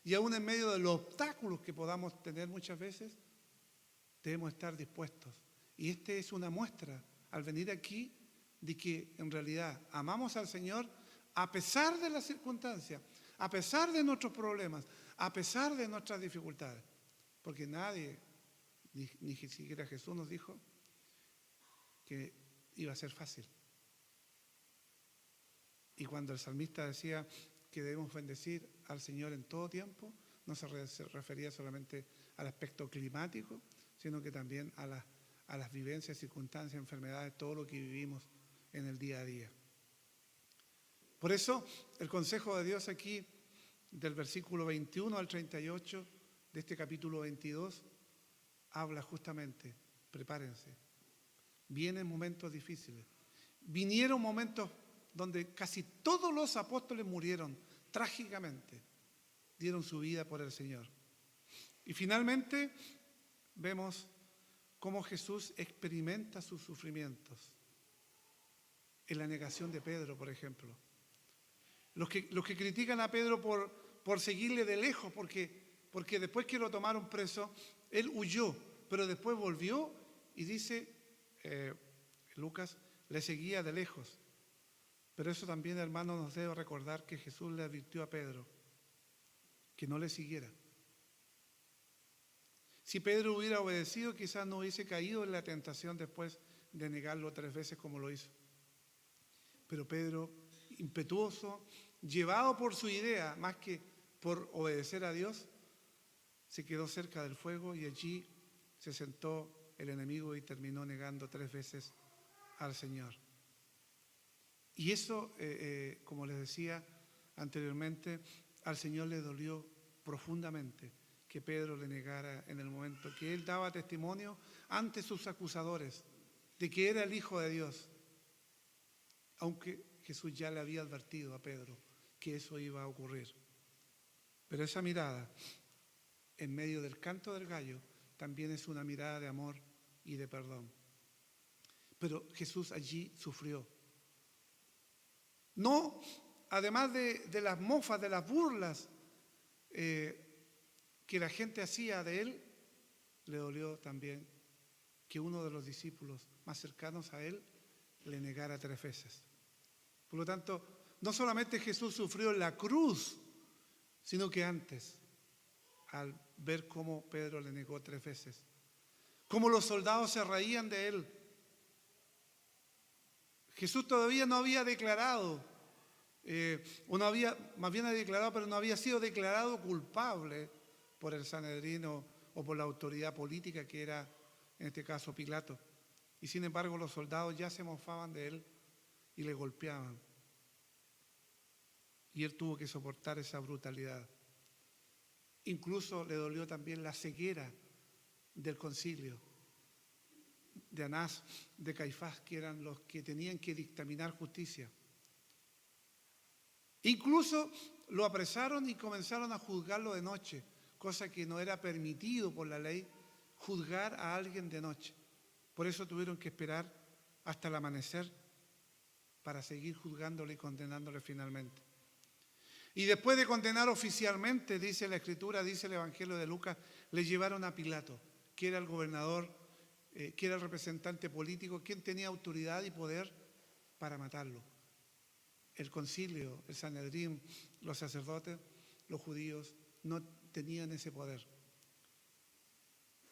y aún en medio de los obstáculos que podamos tener muchas veces, debemos estar dispuestos. Y esta es una muestra al venir aquí de que en realidad amamos al Señor a pesar de las circunstancias, a pesar de nuestros problemas, a pesar de nuestras dificultades. Porque nadie, ni siquiera Jesús nos dijo que iba a ser fácil. Y cuando el salmista decía que debemos bendecir al Señor en todo tiempo, no se refería solamente al aspecto climático, sino que también a las vivencias, circunstancias, enfermedades, todo lo que vivimos en el día a día. Por eso, el consejo de Dios aquí, del versículo 21 al 38 de este capítulo 22, habla justamente, prepárense. Vienen momentos difíciles. Vinieron momentos donde casi todos los apóstoles murieron trágicamente, dieron su vida por el Señor. Y finalmente vemos cómo Jesús experimenta sus sufrimientos. En la negación de Pedro, por ejemplo. Los que critican a Pedro por seguirle de lejos, porque después que lo tomaron preso, él huyó, pero después volvió y dice, Lucas, le seguía de lejos. Pero eso también, hermanos, nos debe recordar que Jesús le advirtió a Pedro que no le siguiera. Si Pedro hubiera obedecido, quizás no hubiese caído en la tentación después de negarlo 3 veces como lo hizo. Pero Pedro, impetuoso, llevado por su idea, más que por obedecer a Dios, se quedó cerca del fuego y allí se sentó el enemigo y terminó negando 3 veces al Señor. Y eso, como les decía anteriormente, al Señor le dolió profundamente que Pedro le negara en el momento que él daba testimonio ante sus acusadores de que era el Hijo de Dios, aunque Jesús ya le había advertido a Pedro que eso iba a ocurrir. Pero esa mirada, en medio del canto del gallo, también es una mirada de amor y de perdón. Pero Jesús allí sufrió. No, además de las mofas, de las burlas que la gente hacía de él, le dolió también que uno de los discípulos más cercanos a él le negara 3 veces. Por lo tanto, no solamente Jesús sufrió en la cruz, sino que antes, al ver cómo Pedro le negó 3 veces, cómo los soldados se reían de él. Jesús todavía no había declarado, más bien había declarado, pero no había sido declarado culpable por el Sanedrín o por la autoridad política que era, en este caso, Pilato. Y sin embargo, los soldados ya se mofaban de él y le golpeaban. Y él tuvo que soportar esa brutalidad. Incluso le dolió también la ceguera del concilio, de Anás, de Caifás, que eran los que tenían que dictaminar justicia. Incluso lo apresaron y comenzaron a juzgarlo de noche, cosa que no era permitido por la ley, juzgar a alguien de noche. Por eso tuvieron que esperar hasta el amanecer para seguir juzgándole y condenándole finalmente. Y después de condenar oficialmente, dice la Escritura, dice el Evangelio de Lucas, le llevaron a Pilato, que era el gobernador, que era el representante político, quien tenía autoridad y poder para matarlo. El concilio, el Sanedrín, los sacerdotes, los judíos, no tenían ese poder.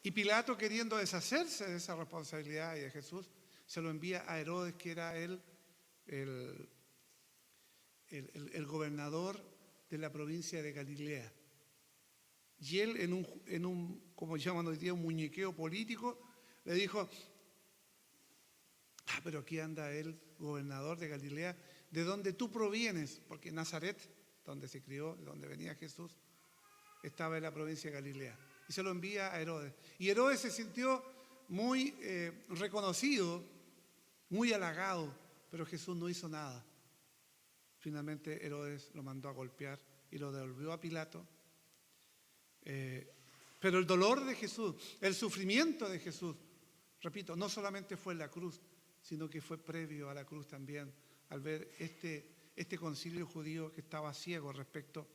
Y Pilato, queriendo deshacerse de esa responsabilidad y de Jesús, se lo envía a Herodes, que era el gobernador de la provincia de Galilea. Y él, en un como llaman hoy día, un muñequeo político, le dijo: pero aquí anda el gobernador de Galilea, de donde tú provienes, porque Nazaret, donde se crió, de donde venía Jesús, estaba en la provincia de Galilea. Y se lo envía a Herodes. Y Herodes se sintió muy reconocido, muy halagado, pero Jesús no hizo nada. Finalmente Herodes lo mandó a golpear y lo devolvió a Pilato. Pero el dolor de Jesús, el sufrimiento de Jesús, repito, no solamente fue en la cruz, sino que fue previo a la cruz también, al ver este concilio judío que estaba ciego respecto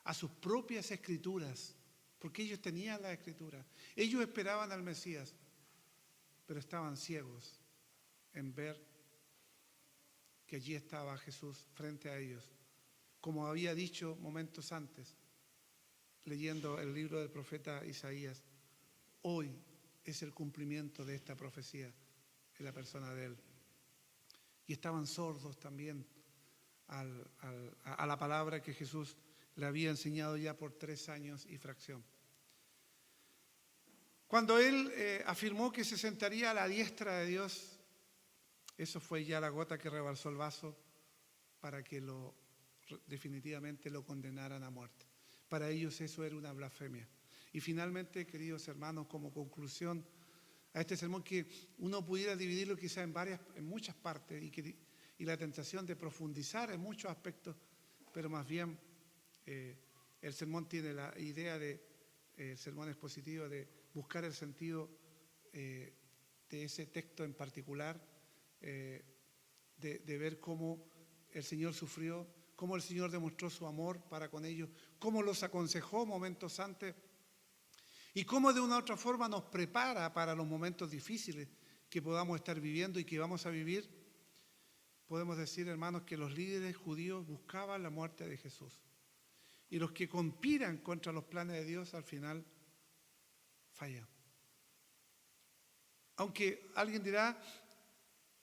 a sus propias escrituras, porque ellos tenían las escrituras, ellos esperaban al Mesías, pero estaban ciegos en ver que allí estaba Jesús frente a ellos, como había dicho momentos antes, leyendo el libro del profeta Isaías. Hoy es el cumplimiento de esta profecía en la persona de él. Y estaban sordos también a la palabra que Jesús le había enseñado ya por 3 años y fracción. Cuando él afirmó que se sentaría a la diestra de Dios, eso fue ya la gota que rebalsó el vaso para que definitivamente lo condenaran a muerte. Para ellos eso era una blasfemia. Y finalmente, queridos hermanos, como conclusión a este sermón, que uno pudiera dividirlo quizá en muchas partes y la tentación de profundizar en muchos aspectos, pero más bien el sermón tiene la idea el sermón expositivo de buscar el sentido de ese texto en particular, de ver cómo el Señor sufrió, cómo el Señor demostró su amor para con ellos, cómo los aconsejó momentos antes y cómo de una u otra forma nos prepara para los momentos difíciles que podamos estar viviendo y que vamos a vivir. Podemos decir, hermanos, que los líderes judíos buscaban la muerte de Jesús. Y los que conspiran contra los planes de Dios al final fallan. Aunque alguien dirá,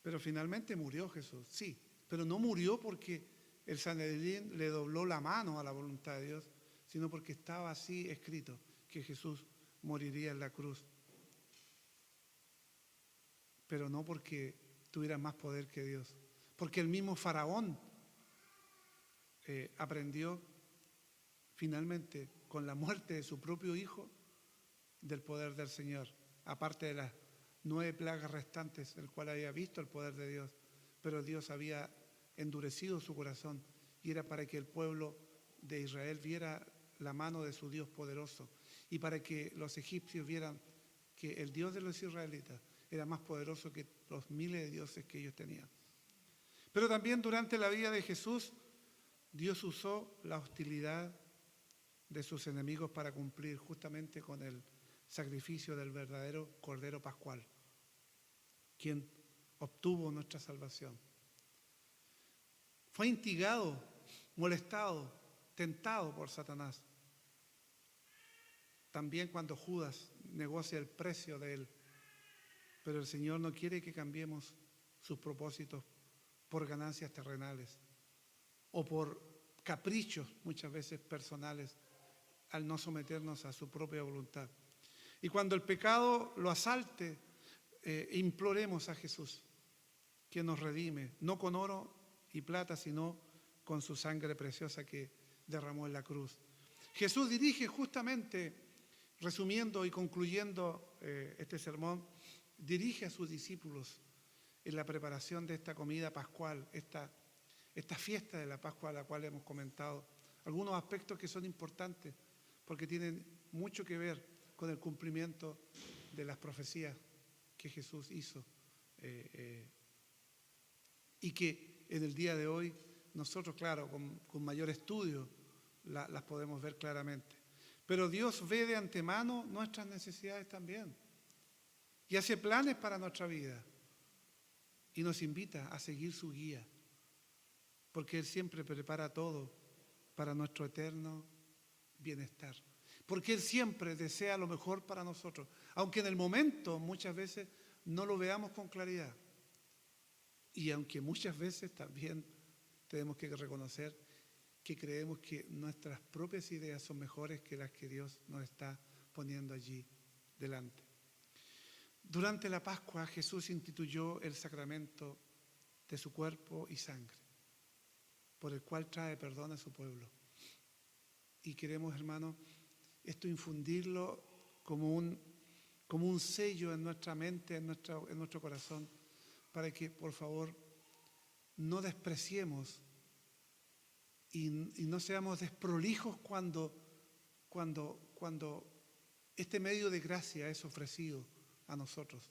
pero finalmente murió Jesús. Sí, pero no murió porque el Sanedrín le dobló la mano a la voluntad de Dios, sino porque estaba así escrito que Jesús moriría en la cruz. Pero no porque tuviera más poder que Dios. porque el mismo Faraón aprendió finalmente con la muerte de su propio hijo del poder del Señor, aparte de las 9 plagas restantes, el cual había visto el poder de Dios, pero Dios había endurecido su corazón y era para que el pueblo de Israel viera la mano de su Dios poderoso y para que los egipcios vieran que el Dios de los israelitas era más poderoso que los miles de dioses que ellos tenían. Pero también durante la vida de Jesús, Dios usó la hostilidad de sus enemigos para cumplir justamente con el sacrificio del verdadero Cordero Pascual, quien obtuvo nuestra salvación. Fue instigado, molestado, tentado por Satanás. También cuando Judas negocia el precio de él. Pero el Señor no quiere que cambiemos sus propósitos por ganancias terrenales o por caprichos muchas veces personales al no someternos a su propia voluntad. Y cuando el pecado lo asalte, imploremos a Jesús que nos redime, no con oro y plata, sino con su sangre preciosa que derramó en la cruz. Jesús dirige justamente, resumiendo y concluyendo este sermón, dirige a sus discípulos en la preparación de esta comida pascual, esta fiesta de la Pascua a la cual hemos comentado algunos aspectos que son importantes porque tienen mucho que ver con el cumplimiento de las profecías que Jesús hizo y que en el día de hoy nosotros, claro, con mayor estudio las podemos ver claramente. Pero Dios ve de antemano nuestras necesidades también y hace planes para nuestra vida y nos invita a seguir su guía, porque Él siempre prepara todo para nuestro eterno bienestar, porque Él siempre desea lo mejor para nosotros, aunque en el momento muchas veces no lo veamos con claridad y aunque muchas veces también tenemos que reconocer que creemos que nuestras propias ideas son mejores que las que Dios nos está poniendo allí delante. Durante la Pascua Jesús instituyó el sacramento de su cuerpo y sangre, por el cual trae perdón a su pueblo. Y queremos, hermanos, esto infundirlo como un sello en nuestra mente, en nuestro corazón, para que, por favor, no despreciemos y no seamos desprolijos cuando este medio de gracia es ofrecido a nosotros.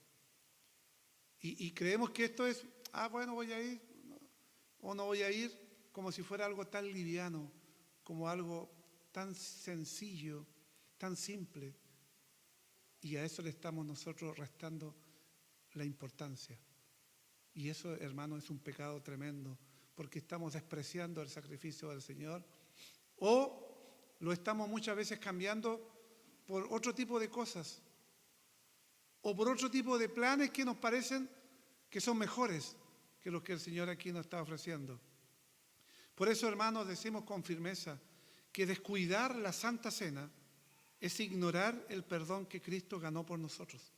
Y creemos que esto es, bueno, voy a ir, o no voy a ir, como si fuera algo tan liviano, como algo tan sencillo, tan simple. Y a eso le estamos nosotros restando la importancia. Y eso, hermano, es un pecado tremendo, porque estamos despreciando el sacrificio del Señor o lo estamos muchas veces cambiando por otro tipo de cosas o por otro tipo de planes que nos parecen que son mejores que los que el Señor aquí nos está ofreciendo. Por eso, hermanos, decimos con firmeza que descuidar la Santa Cena es ignorar el perdón que Cristo ganó por nosotros.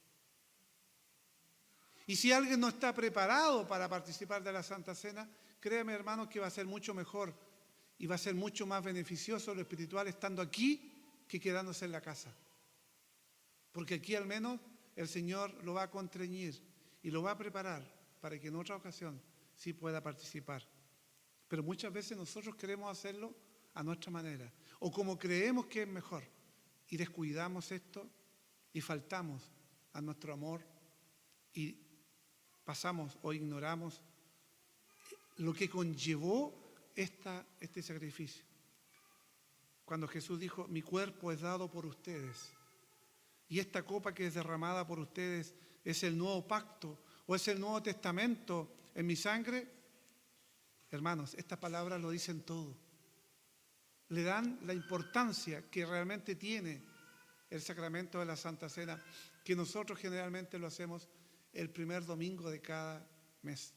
Y si alguien no está preparado para participar de la Santa Cena, créame, hermanos, que va a ser mucho mejor y va a ser mucho más beneficioso lo espiritual estando aquí que quedándose en la casa. Porque aquí al menos el Señor lo va a constreñir y lo va a preparar para que en otra ocasión sí pueda participar. Pero muchas veces nosotros queremos hacerlo a nuestra manera o como creemos que es mejor y descuidamos esto y faltamos a nuestro amor y pasamos o ignoramos lo que conllevó este sacrificio. Cuando Jesús dijo, mi cuerpo es dado por ustedes y esta copa que es derramada por ustedes es el nuevo pacto o es el Nuevo Testamento en mi sangre, hermanos, estas palabras lo dicen todo. Le dan la importancia que realmente tiene el sacramento de la Santa Cena, que nosotros generalmente lo hacemos el primer domingo de cada mes.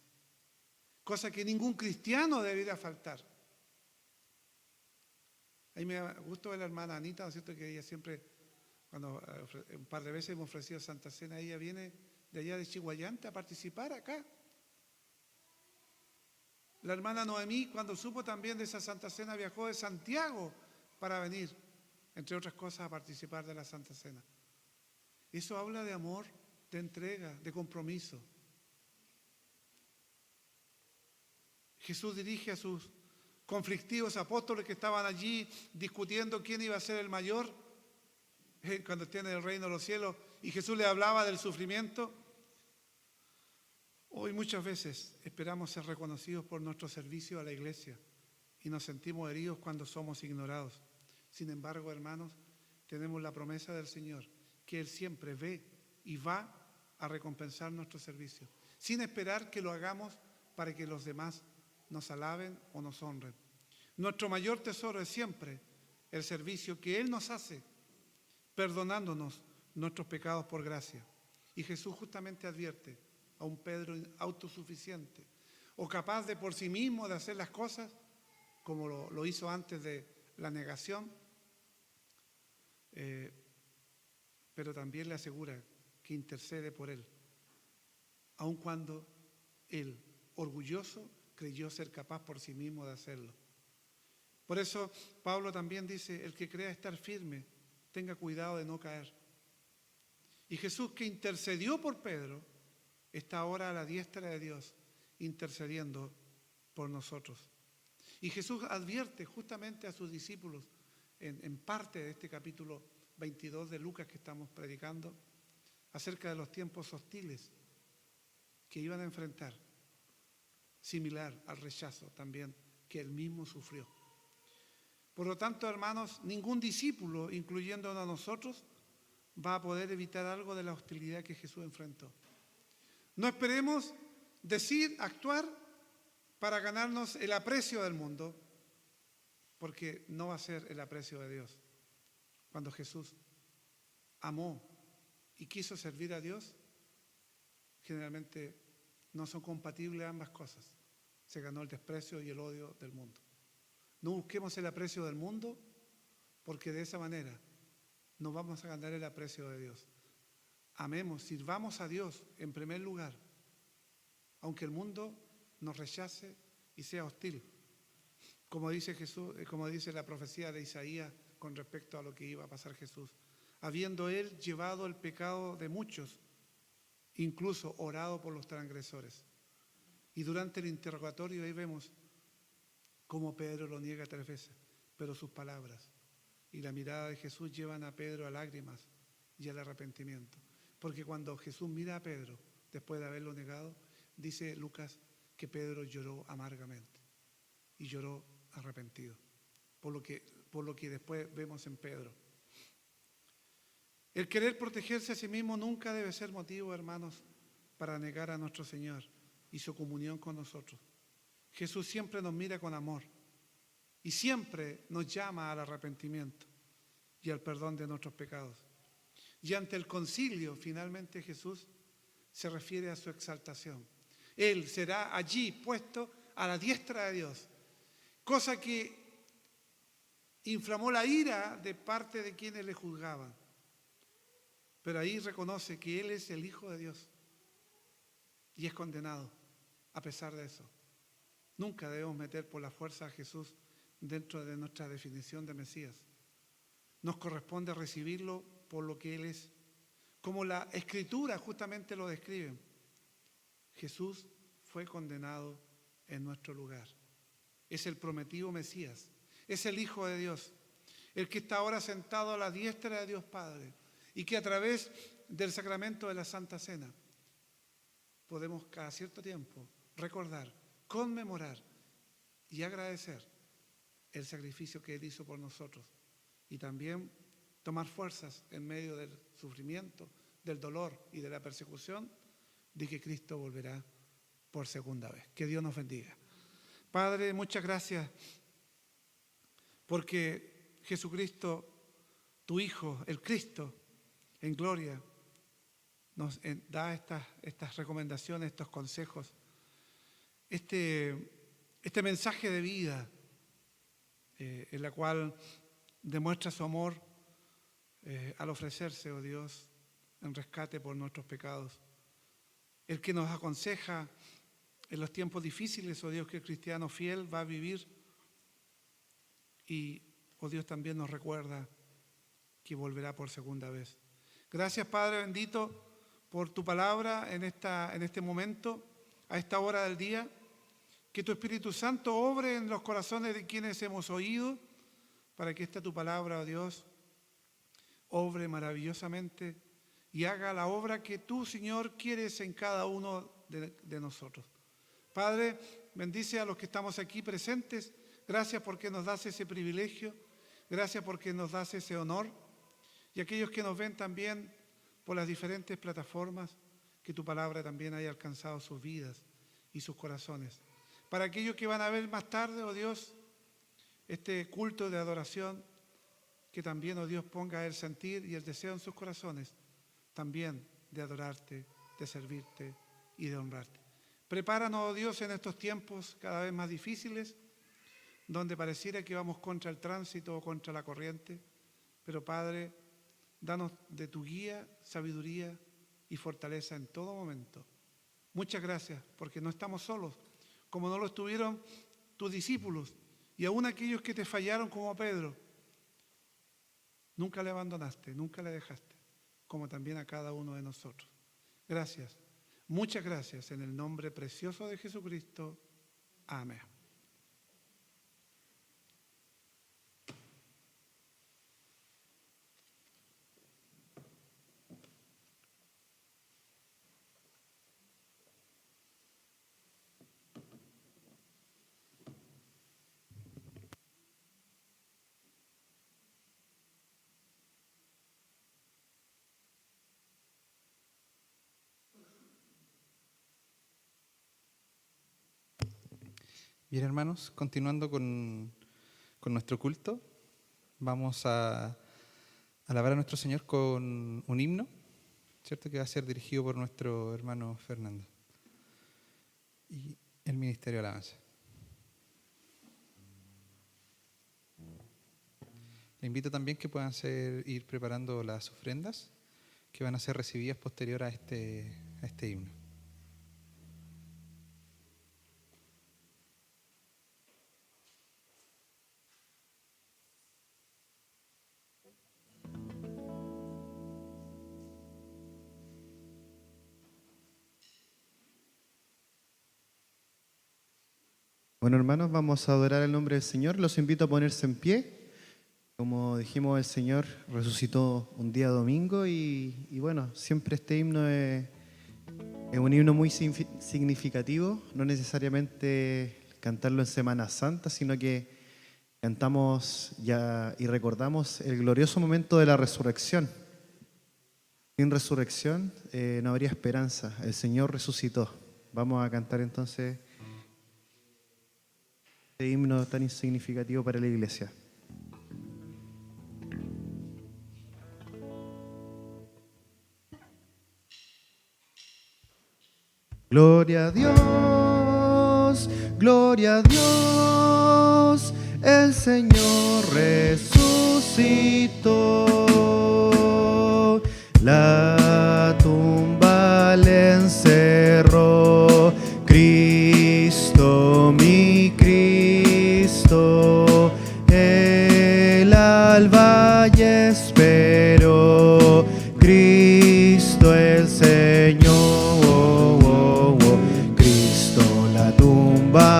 Cosa que ningún cristiano debería faltar. Ahí me gustó ver la hermana Anita, ¿no es cierto? Que ella siempre, cuando un par de veces hemos ofrecido Santa Cena, ella viene de allá de Chihuayante a participar acá. La hermana Noemí, cuando supo también de esa Santa Cena, viajó de Santiago para venir, entre otras cosas, a participar de la Santa Cena. Eso habla de amor, de entrega, de compromiso. Jesús dirige a sus conflictivos apóstoles que estaban allí discutiendo quién iba a ser el mayor cuando esté en el reino de los cielos, y Jesús le hablaba del sufrimiento. Hoy muchas veces esperamos ser reconocidos por nuestro servicio a la iglesia y nos sentimos heridos cuando somos ignorados. Sin embargo, hermanos, tenemos la promesa del Señor, que Él siempre ve y va a recompensar nuestro servicio, sin esperar que lo hagamos para que los demás nos alaben o nos honren. Nuestro mayor tesoro es siempre el servicio que Él nos hace, perdonándonos nuestros pecados por gracia. Y Jesús justamente advierte a un Pedro autosuficiente o capaz de por sí mismo de hacer las cosas, como lo hizo antes de la negación, pero también le asegura que intercede por él, aun cuando él, orgulloso, creyó ser capaz por sí mismo de hacerlo. Por eso Pablo también dice: el que crea estar firme, tenga cuidado de no caer. Y Jesús, que intercedió por Pedro, está ahora a la diestra de Dios, intercediendo por nosotros. Y Jesús advierte justamente a sus discípulos, en parte de este capítulo 22 de Lucas que estamos predicando, acerca de los tiempos hostiles que iban a enfrentar, similar al rechazo también que él mismo sufrió. Por lo tanto, hermanos, ningún discípulo, incluyéndonos a nosotros, va a poder evitar algo de la hostilidad que Jesús enfrentó. No esperemos decir, actuar para ganarnos el aprecio del mundo, porque no va a ser el aprecio de Dios. Cuando Jesús amó y quiso servir a Dios, generalmente no son compatibles ambas cosas. Se ganó el desprecio y el odio del mundo. No busquemos el aprecio del mundo, porque de esa manera no vamos a ganar el aprecio de Dios. Amemos, sirvamos a Dios en primer lugar, aunque el mundo nos rechace y sea hostil. Como dice Jesús, como dice la profecía de Isaías con respecto a lo que iba a pasar Jesús, habiendo él llevado el pecado de muchos, incluso orado por los transgresores. Y durante el interrogatorio ahí vemos cómo Pedro lo niega 3 veces, pero sus palabras y la mirada de Jesús llevan a Pedro a lágrimas y al arrepentimiento. Porque cuando Jesús mira a Pedro, después de haberlo negado, dice Lucas que Pedro lloró amargamente y lloró arrepentido, por lo que después vemos en Pedro. El querer protegerse a sí mismo nunca debe ser motivo, hermanos, para negar a nuestro Señor y su comunión con nosotros. Jesús siempre nos mira con amor y siempre nos llama al arrepentimiento y al perdón de nuestros pecados. Y ante el concilio, finalmente Jesús se refiere a su exaltación. Él será allí puesto a la diestra de Dios, cosa que inflamó la ira de parte de quienes le juzgaban. Pero ahí reconoce que Él es el Hijo de Dios y es condenado a pesar de eso. Nunca debemos meter por la fuerza a Jesús dentro de nuestra definición de Mesías. Nos corresponde recibirlo por lo que Él es, como la Escritura justamente lo describe. Jesús fue condenado en nuestro lugar. Es el prometido Mesías, es el Hijo de Dios, el que está ahora sentado a la diestra de Dios Padre y que a través del sacramento de la Santa Cena podemos cada cierto tiempo recordar, conmemorar y agradecer el sacrificio que Él hizo por nosotros y también tomar fuerzas en medio del sufrimiento, del dolor y de la persecución de que Cristo volverá por segunda vez. Que Dios nos bendiga. Padre, muchas gracias porque Jesucristo, tu Hijo, el Cristo, en gloria, nos da estas recomendaciones, estos consejos, este mensaje de vida en la cual demuestra su amor al ofrecerse, oh Dios, en rescate por nuestros pecados. El que nos aconseja en los tiempos difíciles, oh Dios, que el cristiano fiel va a vivir. Y, oh Dios, también nos recuerda que volverá por segunda vez. Gracias, Padre bendito, por tu palabra en este momento, a esta hora del día. Que tu Espíritu Santo obre en los corazones de quienes hemos oído, para que esta tu palabra, oh Dios, obre maravillosamente y haga la obra que tú, Señor, quieres en cada uno de nosotros. Padre, bendice a los que estamos aquí presentes. Gracias porque nos das ese privilegio. Gracias porque nos das ese honor. Y aquellos que nos ven también por las diferentes plataformas, que tu palabra también haya alcanzado sus vidas y sus corazones. Para aquellos que van a ver más tarde, oh Dios, este culto de adoración, que también, oh Dios, ponga el sentir y el deseo en sus corazones, también de adorarte, de servirte y de honrarte. Prepáranos, oh Dios, en estos tiempos cada vez más difíciles, donde pareciera que vamos contra el tránsito o contra la corriente, pero Padre, danos de tu guía, sabiduría y fortaleza en todo momento. Muchas gracias, porque no estamos solos, como no lo estuvieron tus discípulos, y aún aquellos que te fallaron como Pedro. Nunca le abandonaste, nunca le dejaste, como también a cada uno de nosotros. Gracias, muchas gracias, en el nombre precioso de Jesucristo. Amén. Bien, hermanos, continuando con nuestro culto, vamos a alabar a nuestro Señor con un himno, ¿cierto?, que va a ser dirigido por nuestro hermano Fernando y el Ministerio de Alabanza. Le invito también que puedan ir preparando las ofrendas que van a ser recibidas posterior a este himno. Bueno, hermanos, vamos a adorar el nombre del Señor. Los invito a ponerse en pie. Como dijimos, el Señor resucitó un día domingo y bueno, siempre este himno es un himno muy significativo. No necesariamente cantarlo en Semana Santa, sino que cantamos ya y recordamos el glorioso momento de la resurrección. Sin resurrección no habría esperanza. El Señor resucitó. Vamos a cantar entonces este himno tan insignificativo para la iglesia. Gloria a Dios, el Señor resucitó, la tumba le encerró, Cristo, mi Cristo, el alba y esperó, Cristo el Señor.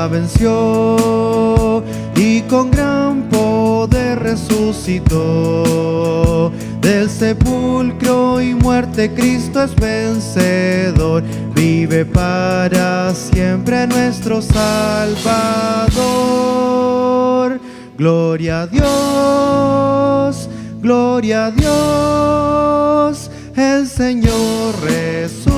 Venció y con gran poder resucitó. Del sepulcro y muerte Cristo es vencedor. Vive para siempre nuestro Salvador. Gloria a Dios, el Señor resucitó.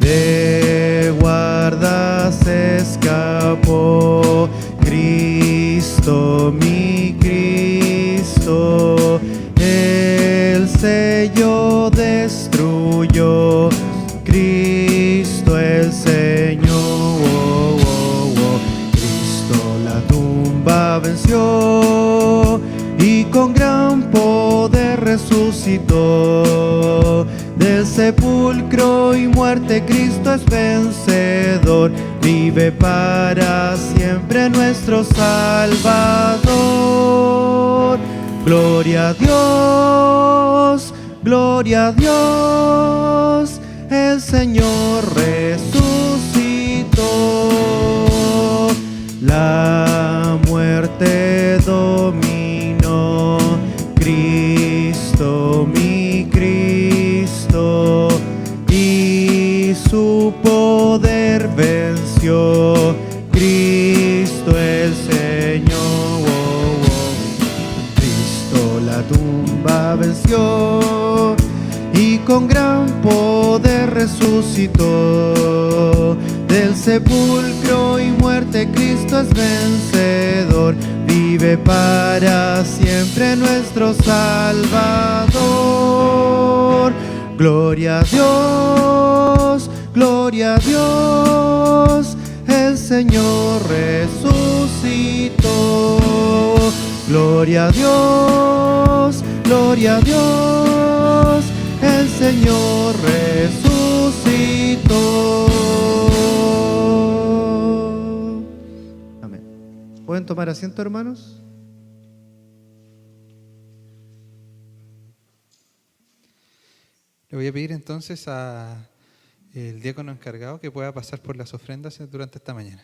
De guarda se escapó, Cristo, mi Cristo, el sello destruyó, Cristo el Señor, Cristo la tumba venció y con gran poder resucitó. Del sepulcro y muerte Cristo es vencedor, vive para siempre nuestro Salvador. Gloria a Dios, gloria a Dios, el Señor resucitó. La muerte dominó, Cristo, mi Cristo, y su poder venció. Cristo el Señor, Cristo la tumba venció y con gran poder resucitó. Del sepulcro y muerte Cristo es vencedor, vive para siempre nuestro Salvador. Gloria a Dios, gloria a Dios, el Señor resucitó. Gloria a Dios, gloria a Dios, el Señor resucitó. Amén. ¿Pueden tomar asiento, hermanos? Le voy a pedir entonces al diácono encargado que pueda pasar por las ofrendas durante esta mañana.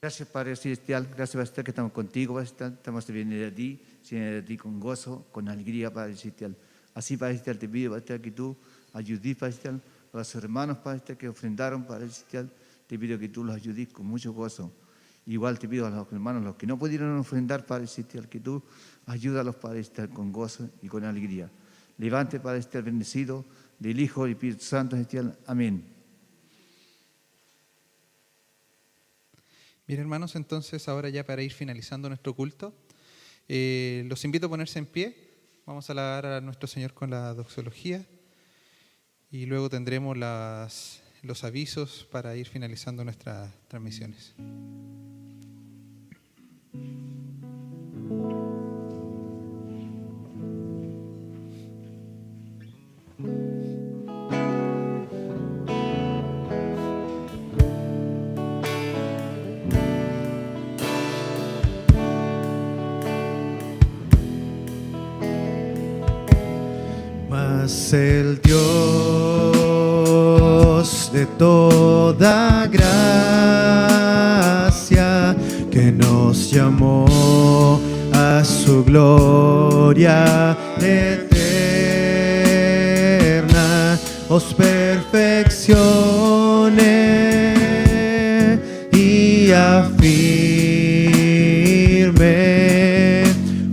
Gracias, Padre Celestial, gracias, Padre Celestial, que estamos contigo, Padre Celestial, estamos de venir a ti, de ti con gozo, con alegría, Padre Celestial. Así, Padre Celestial, te pido, Padre Celestial, que tú ayudes, Padre Celestial, a los hermanos, Padre Celestial, que ofrendaron, Padre Celestial, te pido que tú los ayudes con mucho gozo. Igual te pido a los hermanos, los que no pudieron ofrendar, Padre Celestial, que tú ayúdalos, Padre Celestial, con gozo y con alegría. Levante, Padre Celestial, bendecido del Hijo y Espíritu Santo Celestial. Amén. Bien, hermanos, entonces ahora ya para ir finalizando nuestro culto, los invito a ponerse en pie. Vamos a alabar a nuestro Señor con la doxología y luego tendremos los avisos para ir finalizando nuestras transmisiones. Mas el Dios de toda gracia, que nos llamó a su gloria eterna, os perfeccione y afirme,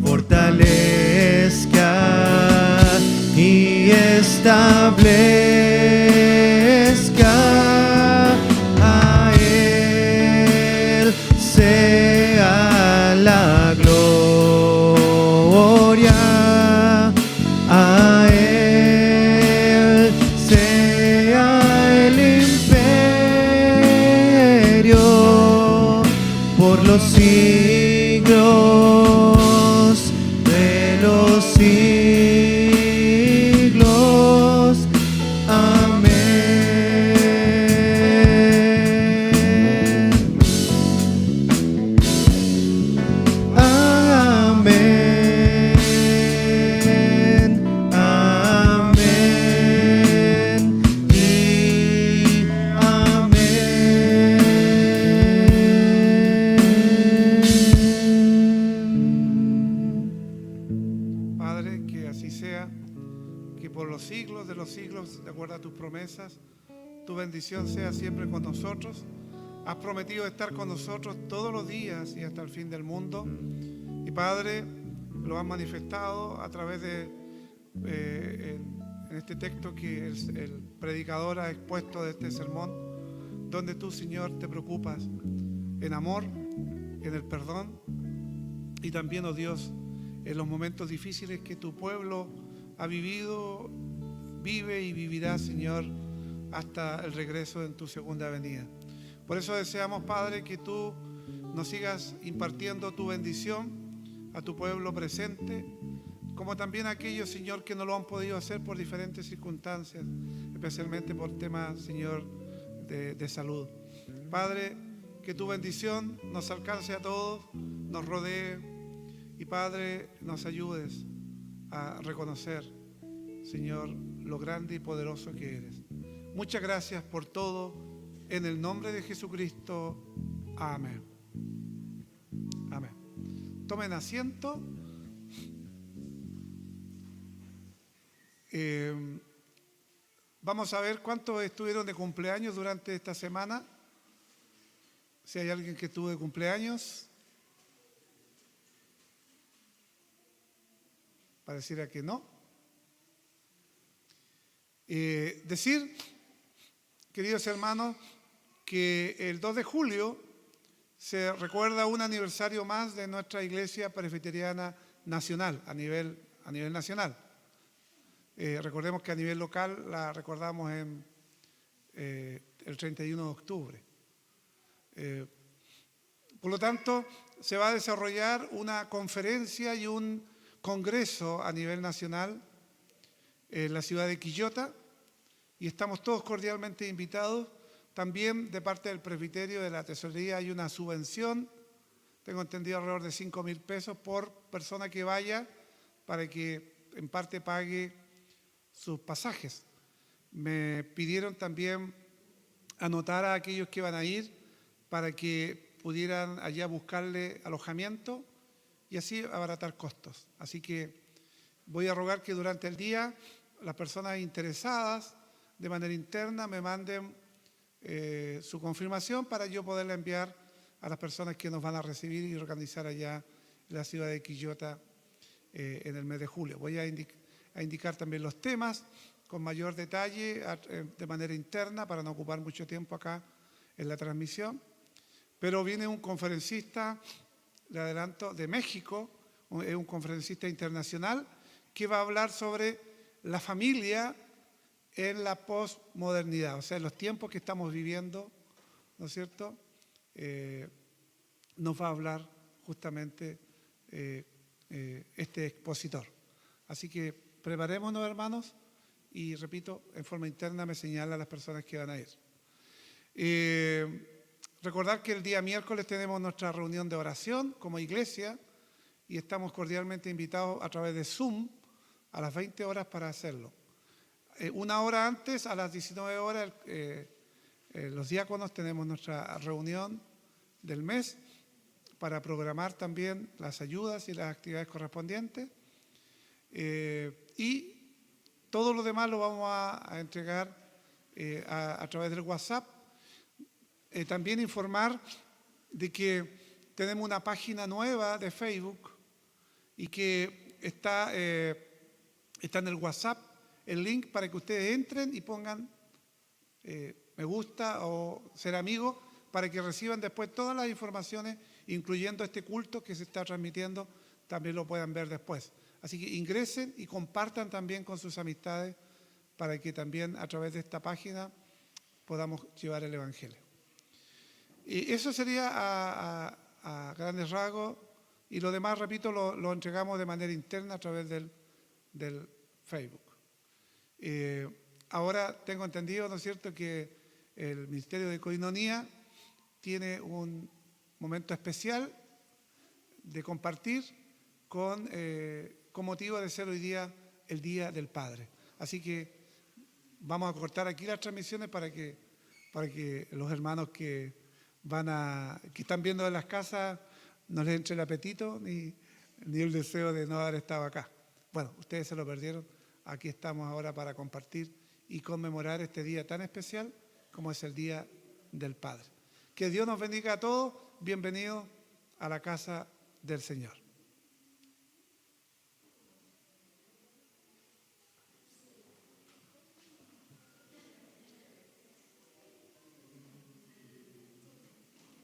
fortalezca y establezca. A Él sea la gloria, a Él sea el imperio por los siglos de los siglos. Amén. siglos de los siglos, de acuerdo a tus promesas. Tu bendición sea siempre con nosotros. Has prometido estar con nosotros todos los días y hasta el fin del mundo. Y Padre, lo has manifestado a través de en este texto que el predicador ha expuesto de este sermón, donde tú, Señor, te preocupas en amor, en el perdón y también, oh Dios, en los momentos difíciles que tu pueblo ha vivido, vive y vivirá, Señor, hasta el regreso en tu segunda venida. Por eso deseamos, Padre, que tú nos sigas impartiendo tu bendición a tu pueblo presente, como también a aquellos, Señor, que no lo han podido hacer por diferentes circunstancias, especialmente por temas, Señor, de salud. Padre, que tu bendición nos alcance a todos, nos rodee y, Padre, nos ayudes a reconocer, Señor, lo grande y poderoso que eres. Muchas gracias por todo. En el nombre de Jesucristo. Amén. Amén. Tomen asiento. Vamos a ver cuántos estuvieron de cumpleaños durante esta semana. Si hay alguien que estuvo de cumpleaños. Pareciera que no. Decir, queridos hermanos, que el 2 de julio se recuerda un aniversario más de nuestra Iglesia Presbiteriana Nacional, a nivel nacional. Recordemos que a nivel local la recordamos en el 31 de octubre. Por lo tanto, se va a desarrollar una conferencia y un congreso a nivel nacional en la ciudad de Quillota y estamos todos cordialmente invitados. También de parte del presbiterio de la tesorería hay una subvención, tengo entendido alrededor de 5.000 pesos por persona que vaya para que en parte pague sus pasajes. Me pidieron también anotar a aquellos que van a ir para que pudieran allá buscarle alojamiento y así abaratar costos. Así que voy a rogar que durante el día las personas interesadas de manera interna me manden su confirmación para yo poderla enviar a las personas que nos van a recibir y organizar allá en la ciudad de Quillota en el mes de julio. Voy a indicar también los temas con mayor detalle de manera interna para no ocupar mucho tiempo acá en la transmisión. Pero viene un conferencista, le adelanto, de México, es un conferencista internacional que va a hablar sobre la familia en la posmodernidad, o sea, en los tiempos que estamos viviendo, ¿no es cierto? Nos va a hablar justamente este expositor. Así que preparémonos, hermanos, y repito, en forma interna me señala a las personas que van a ir. Recordar que el día miércoles tenemos nuestra reunión de oración como iglesia y estamos cordialmente invitados a través de Zoom a las 20 horas para hacerlo. Una hora antes, a las 19 horas, los diáconos tenemos nuestra reunión del mes para programar también las ayudas y las actividades correspondientes. Y todo lo demás lo vamos a entregar a través del WhatsApp. También informar de que tenemos una página nueva de Facebook y que está en el WhatsApp el link para que ustedes entren y pongan me gusta o ser amigos para que reciban después todas las informaciones, incluyendo este culto que se está transmitiendo, también lo puedan ver después. Así que ingresen y compartan también con sus amistades para que también a través de esta página podamos llevar el Evangelio. Y eso sería a grandes rasgos y lo demás, repito, lo entregamos de manera interna a través del Facebook. Ahora tengo entendido, ¿no es cierto?, que el Ministerio de Coinonía tiene un momento especial de compartir con motivo de ser hoy día el Día del Padre. Así que vamos a cortar aquí las transmisiones para que los hermanos que están viendo en las casas no les entre el apetito ni el deseo de no haber estado acá. Bueno, ustedes se lo perdieron aquí estamos ahora para compartir y conmemorar este día tan especial como es el Día del Padre. Que Dios nos bendiga a todos. Bienvenidos a la casa del Señor.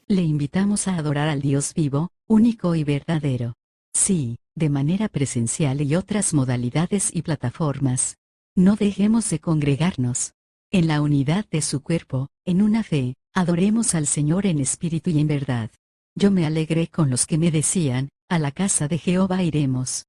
Le invitamos a adorar al Dios vivo, único y verdadero. Sí, de manera presencial y otras modalidades y plataformas. No dejemos de congregarnos. En la unidad de su cuerpo, en una fe, adoremos al Señor en espíritu y en verdad. Yo me alegré con los que me decían, a la casa de Jehová iremos.